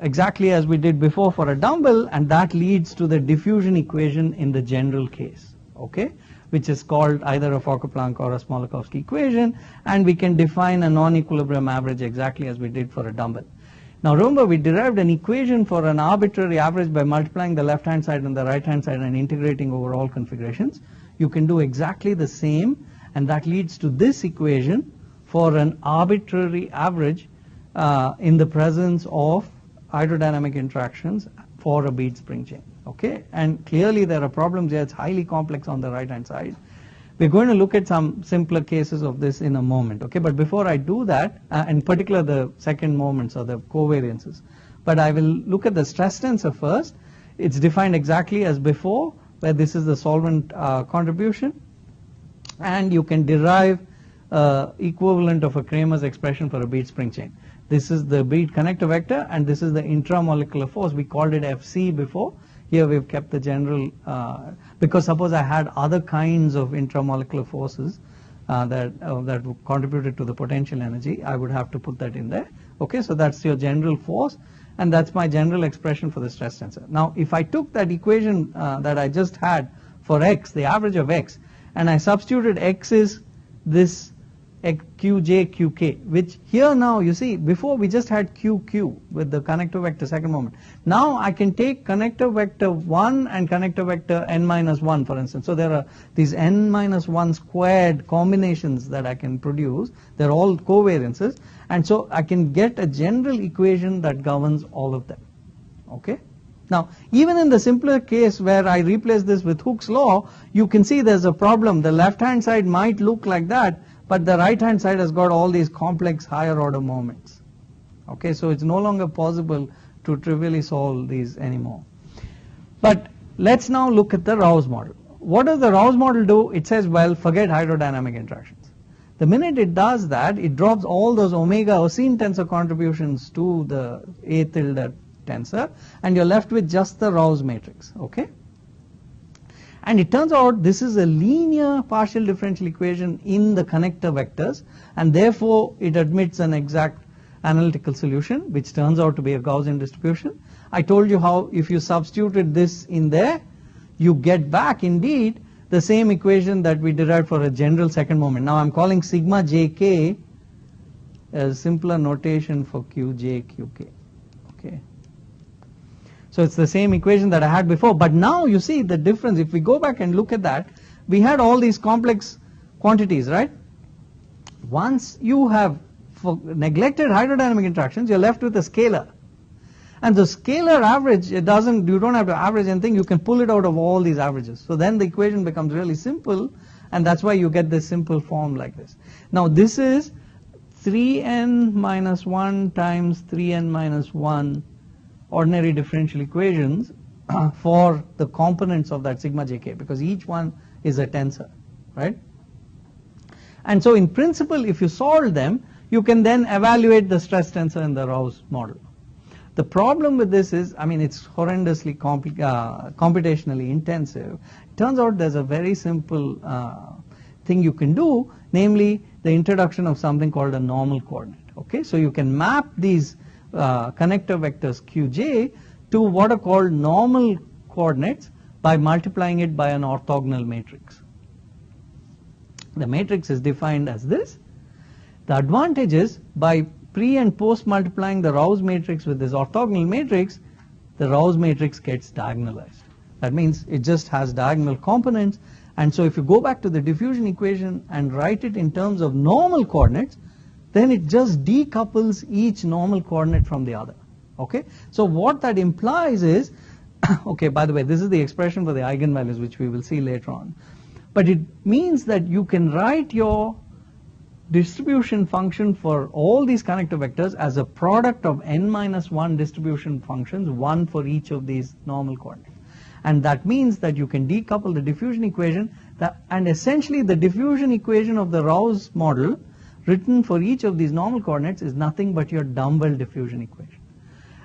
exactly as we did before for a dumbbell, and that leads to the diffusion equation in the general case. Okay, which is called either a Fokker-Planck or a Smolakowski equation, and we can define a non-equilibrium average exactly as we did for a dumbbell. Now remember, we derived an equation for an arbitrary average by multiplying the left hand side and the right hand side and integrating over all configurations. You can do exactly the same, and that leads to this equation for an arbitrary average in the presence of hydrodynamic interactions for a bead spring chain. Okay, and clearly there are problems here. It's highly complex on the right hand side. We're going to look at some simpler cases of this in a moment. Okay, but before I do that, in particular the second moments or the covariances, but I will look at the stress tensor first. It's defined exactly as before, where this is the solvent contribution, and you can derive equivalent of a Kramer's expression for a bead spring chain. This is the bead connector vector, and this is the intramolecular force. We called it Fc before. Here we've kept the general, because suppose I had other kinds of intramolecular forces that contributed to the potential energy, I would have to put that in there. Okay, so that's your general force, and that's my general expression for the stress tensor. Now, if I took that equation that I just had for x, the average of x, and I substituted x is this qj qk, which here now you see before we just had qq with the connector vector second moment. Now I can take connector vector 1 and connector vector n minus 1, for instance. So there are these n minus 1 squared combinations that I can produce. They're all covariances, and so I can get a general equation that governs all of them. Okay. Now, even in the simpler case where I replace this with Hooke's law, you can see there's a problem. The left hand side might look like that, but the right hand side has got all these complex higher order moments. Okay, so it's no longer possible to trivially solve these anymore. But let's now look at the Rouse model. What does the Rouse model do? It says, well, forget hydrodynamic interactions. The minute it does that, it drops all those omega Oseen tensor contributions to the A tilde tensor, and you're left with just the Rouse matrix. Okay. And it turns out this is a linear partial differential equation in the connector vectors, and therefore it admits an exact analytical solution, which turns out to be a Gaussian distribution. I told you how if you substituted this in there, you get back indeed the same equation that we derived for a general second moment. Now I'm calling sigma jk a simpler notation for qj qk. Okay. So it's the same equation that I had before, but now you see the difference. If we go back and look at that, we had all these complex quantities, right? Once you have neglected hydrodynamic interactions, you're left with a scalar. And the scalar average, you don't have to average anything, you can pull it out of all these averages. So then the equation becomes really simple, and that's why you get this simple form like this. Now this is 3n minus 1 times 3n minus 1 ordinary differential equations for the components of that sigma jk, because each one is a tensor, right? And so in principle, if you solve them, you can then evaluate the stress tensor in the Rouse model. The problem with this is, I mean, it's horrendously computationally intensive. It turns out there's a very simple thing you can do, namely the introduction of something called a normal coordinate. Okay, so you can map these connector vectors qj to what are called normal coordinates by multiplying it by an orthogonal matrix. The matrix is defined as this. The advantage is by pre and post multiplying the Rouse matrix with this orthogonal matrix, the Rouse matrix gets diagonalized. That means it just has diagonal components, and so if you go back to the diffusion equation and write it in terms of normal coordinates, then it just decouples each normal coordinate from the other. Okay, so what that implies is, okay, by the way, this is the expression for the eigenvalues, which we will see later on, but it means that you can write your distribution function for all these connector vectors as a product of n minus 1 distribution functions, one for each of these normal coordinates. And that means that you can decouple the diffusion equation, and essentially the diffusion equation of the Rouse model written for each of these normal coordinates is nothing but your dumbbell diffusion equation.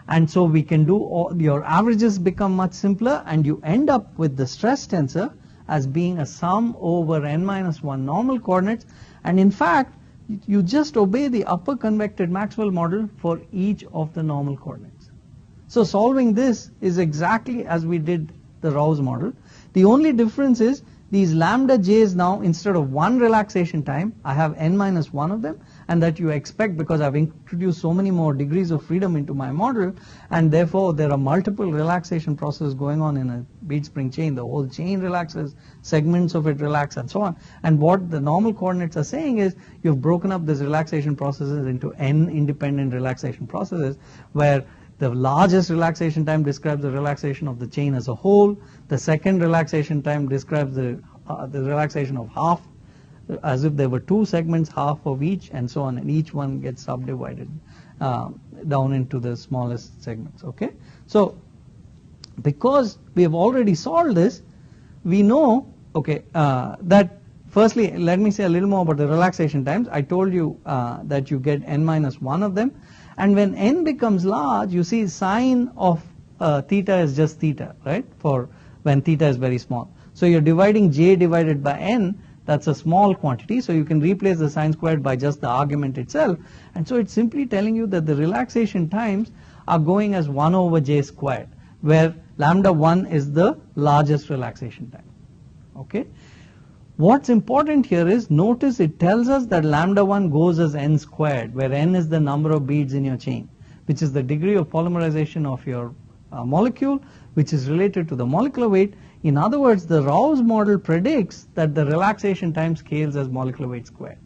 And so we can do your averages become much simpler, and you end up with the stress tensor as being a sum over n minus 1 normal coordinates, and in fact you just obey the upper convected Maxwell model for each of the normal coordinates. So solving this is exactly as we did the Rouse model. The only difference is these lambda j's now, instead of one relaxation time, I have n minus 1 of them, and that you expect because I've introduced so many more degrees of freedom into my model, and therefore there are multiple relaxation processes going on in a bead spring chain. The whole chain relaxes, segments of it relax, and so on. And what the normal coordinates are saying is you've broken up these relaxation processes into n independent relaxation processes, where the largest relaxation time describes the relaxation of the chain as a whole. The second relaxation time describes the relaxation of half, as if there were two segments, half of each, and so on, and each one gets subdivided down into the smallest segments. Okay, so because we have already solved this, we know, okay, that firstly, let me say a little more about the relaxation times. I told you that you get n minus 1 of them, and when n becomes large, you see sine of theta is just theta, right, for when theta is very small. So you're dividing j divided by n. That's a small quantity, so you can replace the sine squared by just the argument itself, and so it's simply telling you that the relaxation times are going as 1 over j squared, where lambda 1 is the largest relaxation time. Okay, what's important here is, notice it tells us that lambda 1 goes as n squared, where n is the number of beads in your chain, which is the degree of polymerization of your molecule, which is related to the molecular weight. In other words, the Rouse model predicts that the relaxation time scales as molecular weight squared.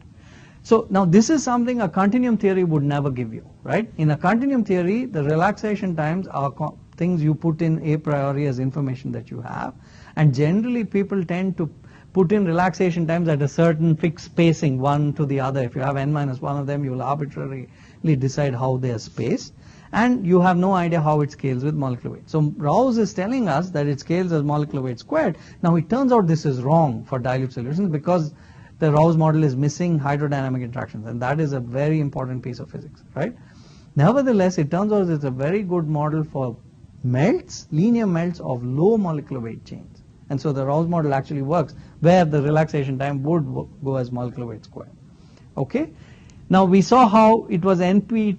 So now this is something a continuum theory would never give you, right? In a continuum theory, the relaxation times are things you put in a priori as information that you have, and generally people tend to put in relaxation times at a certain fixed spacing, one to the other. If you have n minus 1 of them, you will arbitrarily decide how they are spaced, and you have no idea how it scales with molecular weight. So Rouse is telling us that it scales as molecular weight squared. Now it turns out this is wrong for dilute solutions, because the Rouse model is missing hydrodynamic interactions, and that is a very important piece of physics, right? Nevertheless, it turns out it's a very good model for melts, linear melts of low molecular weight chains. And so the Rouse model actually works where the relaxation time would go as molecular weight squared. Okay? Now we saw how it was NP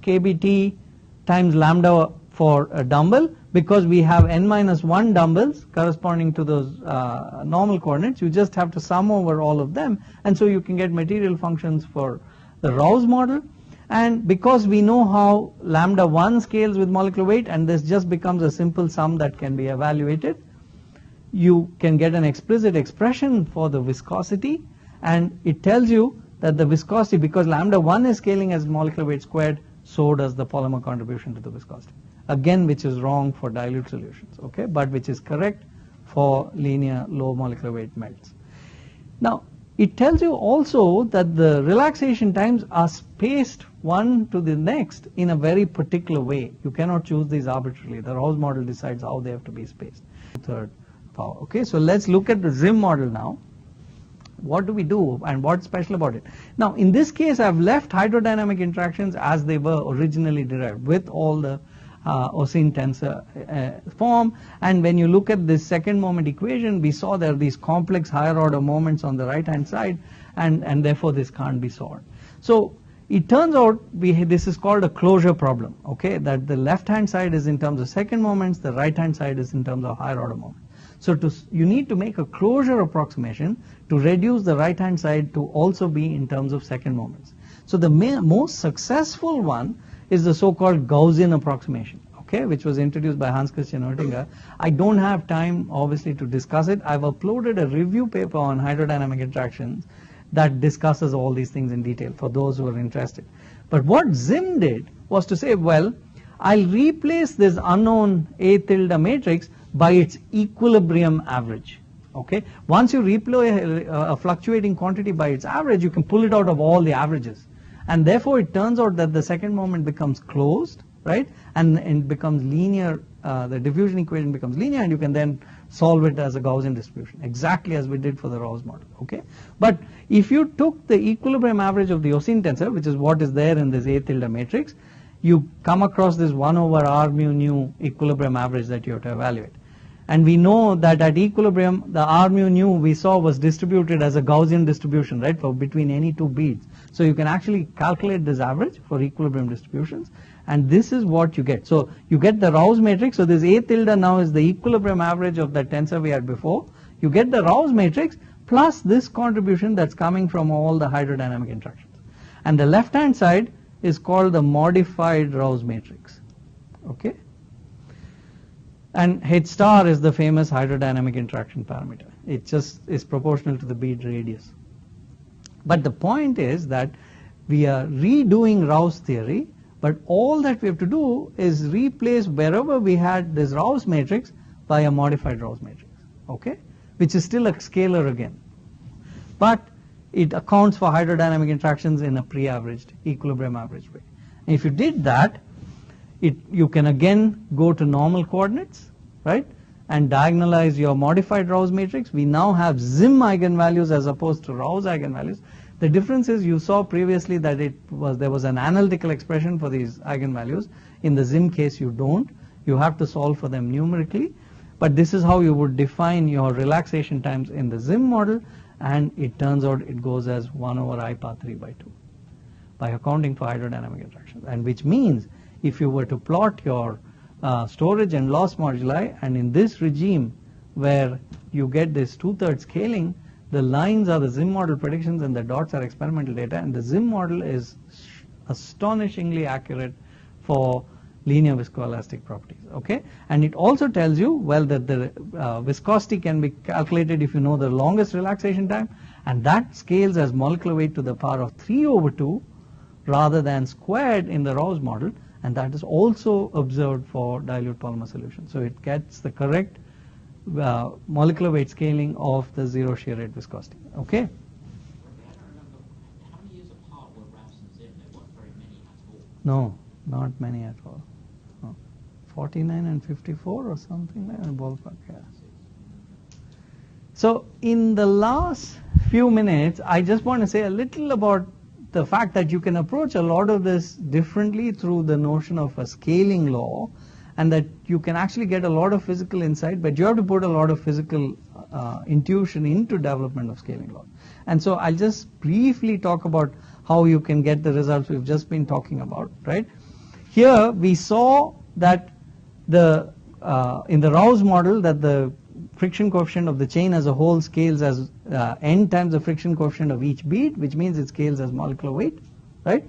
kBt times lambda for a dumbbell, because we have n minus 1 dumbbells corresponding to those normal coordinates. You just have to sum over all of them, and so you can get material functions for the Rouse model. And because we know how lambda 1 scales with molecular weight, and this just becomes a simple sum that can be evaluated, you can get an explicit expression for the viscosity, and it tells you that the viscosity, because lambda 1 is scaling as molecular weight squared, so does the polymer contribution to the viscosity. Again, which is wrong for dilute solutions, okay, but which is correct for linear low molecular weight melts. Now, it tells you also that the relaxation times are spaced one to the next in a very particular way. You cannot choose these arbitrarily. The Rouse model decides how they have to be spaced. Third power. Okay, so let's look at the Zimm model now. What do we do and what's special about it? Now, in this case, I've left hydrodynamic interactions as they were originally derived, with all the Oseen tensor form, and when you look at this second moment equation, we saw there are these complex higher order moments on the right hand side, and therefore this can't be solved. So it turns out this is called a closure problem, okay, that the left hand side is in terms of second moments, the right hand side is in terms of higher order moments. So you need to make a closure approximation to reduce the right hand side to also be in terms of second moments. So the most successful one is the so-called Gaussian approximation, okay, which was introduced by Hans Christian Oettinger. I don't have time obviously to discuss it. I've uploaded a review paper on hydrodynamic interactions that discusses all these things in detail for those who are interested. But what Zimm did was to say, well, I'll replace this unknown A tilde matrix by its equilibrium average. Okay, once you replay a fluctuating quantity by its average, you can pull it out of all the averages, and therefore it turns out that the second moment becomes closed, right, and it becomes linear. The diffusion equation becomes linear, and you can then solve it as a Gaussian distribution, exactly as we did for the Rouse model. Okay, but if you took the equilibrium average of the Oseen tensor, which is what is there in this A tilde matrix, you come across this 1 over r mu nu equilibrium average that you have to evaluate. And we know that at equilibrium, the r mu nu we saw was distributed as a Gaussian distribution, right, for between any two beads. So you can actually calculate this average for equilibrium distributions, and this is what you get. So you get the Rouse matrix. So this A tilde now is the equilibrium average of the tensor we had before. You get the Rouse matrix plus this contribution that's coming from all the hydrodynamic interactions. And the left hand side is called the modified Rouse matrix. Okay? And H star is the famous hydrodynamic interaction parameter. It just is proportional to the bead radius. But the point is that we are redoing Rouse theory, but all that we have to do is replace wherever we had this Rouse matrix by a modified Rouse matrix, okay, which is still a scalar again. But it accounts for hydrodynamic interactions in a pre-averaged, equilibrium averaged way. And if you did that, you can again go to normal coordinates, right, and diagonalize your modified Rouse matrix. We now have Zimm eigenvalues as opposed to Rouse eigenvalues. The difference is you saw previously that there was an analytical expression for these eigenvalues. In the Zimm case you don't. You have to solve for them numerically. But this is how you would define your relaxation times in the Zimm model, and it turns out it goes as 1 over I power 3 by 2 by accounting for hydrodynamic interactions. And which means if you were to plot your storage and loss moduli, and in this regime where you get this 2/3 scaling, the lines are the Zimm model predictions and the dots are experimental data, and the Zimm model is astonishingly accurate for linear viscoelastic properties, okay? And it also tells you, well, that the viscosity can be calculated if you know the longest relaxation time, and that scales as molecular weight to the power of 3 over 2 rather than squared in the Rouse model, and that is also observed for dilute polymer solutions. So it gets the correct molecular weight scaling of the zero shear rate viscosity, okay? I don't remember how many years apart were Rouse and Zimm. There weren't very many at all. No, not many at all. No. 49 and 54 or something like that, ballpark, yeah. So in the last few minutes, I just want to say a little about the fact that you can approach a lot of this differently through the notion of a scaling law, and that you can actually get a lot of physical insight, but you have to put a lot of physical intuition into development of scaling law. And so I'll just briefly talk about how you can get the results we've just been talking about, right? Here we saw that the in the Rouse model that the friction coefficient of the chain as a whole scales as n times the friction coefficient of each bead, which means it scales as molecular weight, right?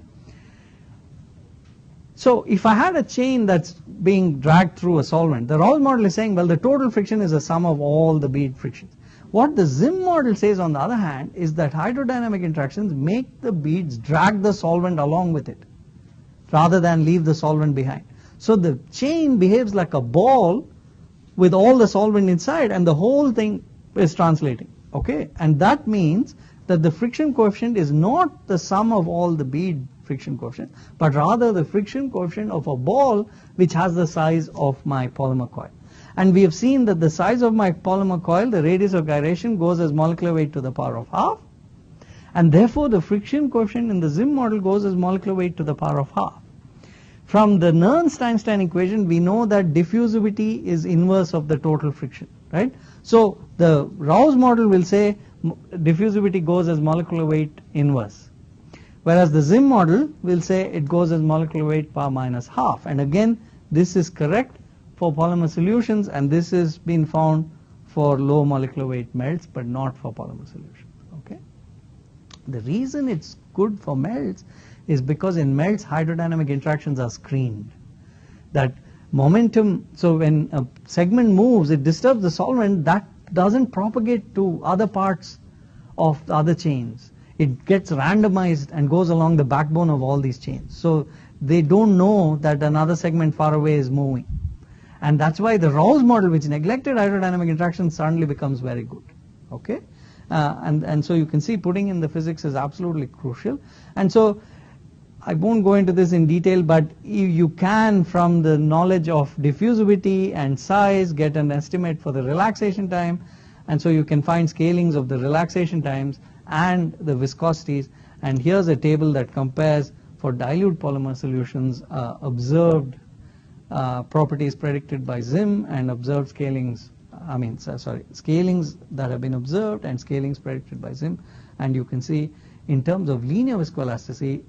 So if I had a chain that's being dragged through a solvent, the Rouse model is saying, well, the total friction is the sum of all the bead frictions. What the Zimm model says, on the other hand, is that hydrodynamic interactions make the beads drag the solvent along with it rather than leave the solvent behind. So the chain behaves like a ball with all the solvent inside, and the whole thing is translating, okay? And that means that the friction coefficient is not the sum of all the bead friction coefficient, but rather the friction coefficient of a ball which has the size of my polymer coil. And we have seen that the size of my polymer coil, the radius of gyration, goes as molecular weight to the power of half, and therefore the friction coefficient in the Zimm model goes as molecular weight to the power of half. From the Nernst-Einstein equation, we know that diffusivity is inverse of the total friction, right? So the Rouse model will say diffusivity goes as molecular weight inverse, whereas the Zimm model will say it goes as molecular weight power minus half. And again, this is correct for polymer solutions, and this has been found for low molecular weight melts, but not for polymer solutions, okay? The reason it's good for melts is because in melts hydrodynamic interactions are screened. That momentum, so when a segment moves, it disturbs the solvent, that doesn't propagate to other parts of the other chains. It gets randomized and goes along the backbone of all these chains. So they don't know that another segment far away is moving. And that's why the Rouse model, which neglected hydrodynamic interactions, suddenly becomes very good, okay? And so you can see putting in the physics is absolutely crucial. And so I won't go into this in detail, but you can, from the knowledge of diffusivity and size, get an estimate for the relaxation time, and so you can find scalings of the relaxation times and the viscosities. And here's a table that compares for dilute polymer solutions observed properties predicted by Zimm and observed scalings, scalings that have been observed and scalings predicted by Zimm, and you can see in terms of linear viscoelasticity,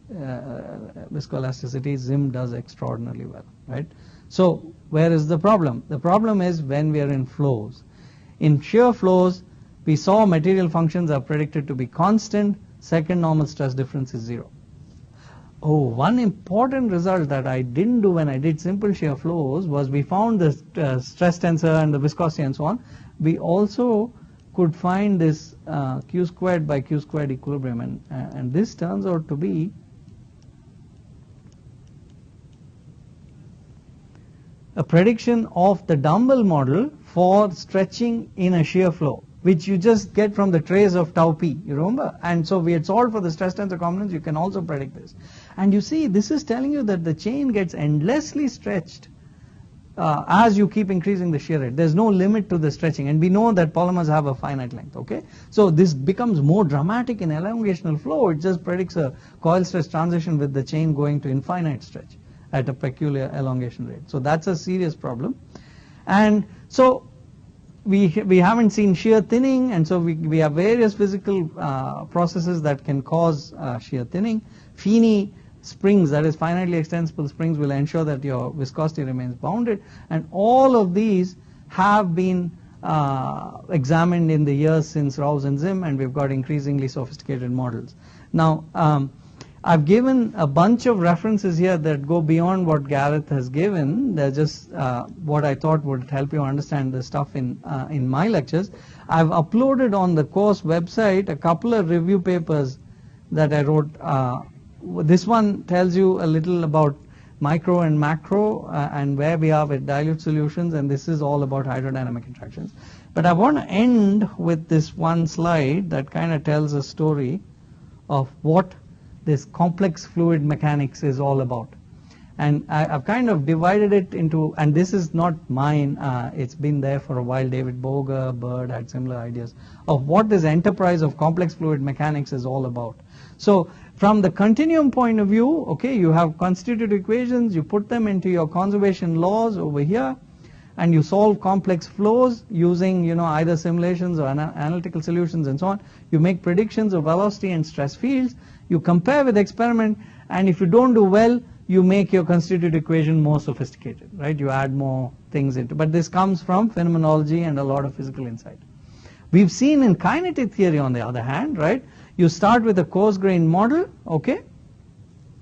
Zimm does extraordinarily well, right? So where is the problem? The problem is when we are in flows. In shear flows, we saw material functions are predicted to be constant, second normal stress difference is 0. Oh, one important result that I didn't do when I did simple shear flows was we found the stress tensor and the viscosity and so on. We also could find this q squared by q squared equilibrium, and this turns out to be a prediction of the dumbbell model for stretching in a shear flow, which you just get from the trace of tau p, you remember? And so we had solved for the stress tensor components, you can also predict this. And you see, this is telling you that the chain gets endlessly stretched as you keep increasing the shear rate. There's no limit to the stretching, and we know that polymers have a finite length, okay? So this becomes more dramatic in elongational flow. It just predicts a coil stress transition with the chain going to infinite stretch at a peculiar elongation rate. So that's a serious problem. And so we haven't seen shear thinning, and so we have various physical processes that can cause shear thinning. Feeney springs, that is finitely extensible springs, will ensure that your viscosity remains bounded, and all of these have been examined in the years since Rouse and Zimm, and we've got increasingly sophisticated models. Now, I've given a bunch of references here that go beyond what Gareth has given. They're just what I thought would help you understand the stuff in my lectures. I've uploaded on the course website a couple of review papers that I wrote. This one tells you a little about micro and macro and where we are with dilute solutions, and this is all about hydrodynamic interactions. But I want to end with this one slide that kind of tells a story of what this complex fluid mechanics is all about. And I've kind of divided it into, and this is not mine, it's been there for a while. David Boger, Bird had similar ideas of what this enterprise of complex fluid mechanics is all about. So from the continuum point of view, okay, you have constitutive equations, you put them into your conservation laws over here, and you solve complex flows using, you know, either simulations or analytical solutions and so on. You make predictions of velocity and stress fields. You compare with experiment, and if you don't do well, you make your constitutive equation more sophisticated, right? You add more things into, but this comes from phenomenology and a lot of physical insight. We've seen in kinetic theory, on the other hand, right? You start with a coarse-grained model, okay,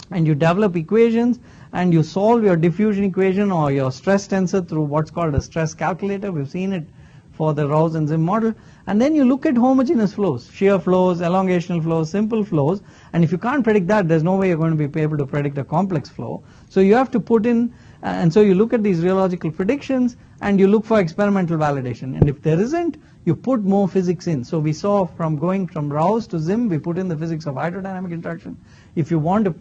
and you develop equations, and you solve your diffusion equation or your stress tensor through what's called a stress calculator. We've seen it for the Rouse and Zimm model. And then you look at homogeneous flows, shear flows, elongational flows, simple flows, and if you can't predict that, there's no way you're going to be able to predict a complex flow. So you have to put in, and so you look at these rheological predictions, and you look for experimental validation. And if there isn't, you put more physics in. So we saw from going from Rouse to Zimm, we put in the physics of hydrodynamic interaction. If you want to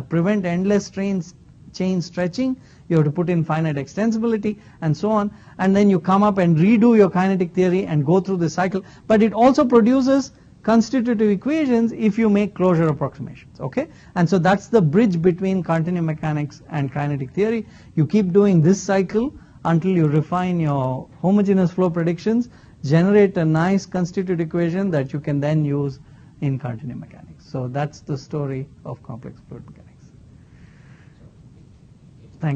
prevent endless chain stretching, you have to put in finite extensibility and so on, and then you come up and redo your kinetic theory and go through the cycle. But it also produces constitutive equations if you make closure approximations, okay? And so that's the bridge between continuum mechanics and kinetic theory. You keep doing this cycle until you refine your homogeneous flow predictions, generate a nice constitutive equation that you can then use in continuum mechanics. So that's the story of complex fluid mechanics.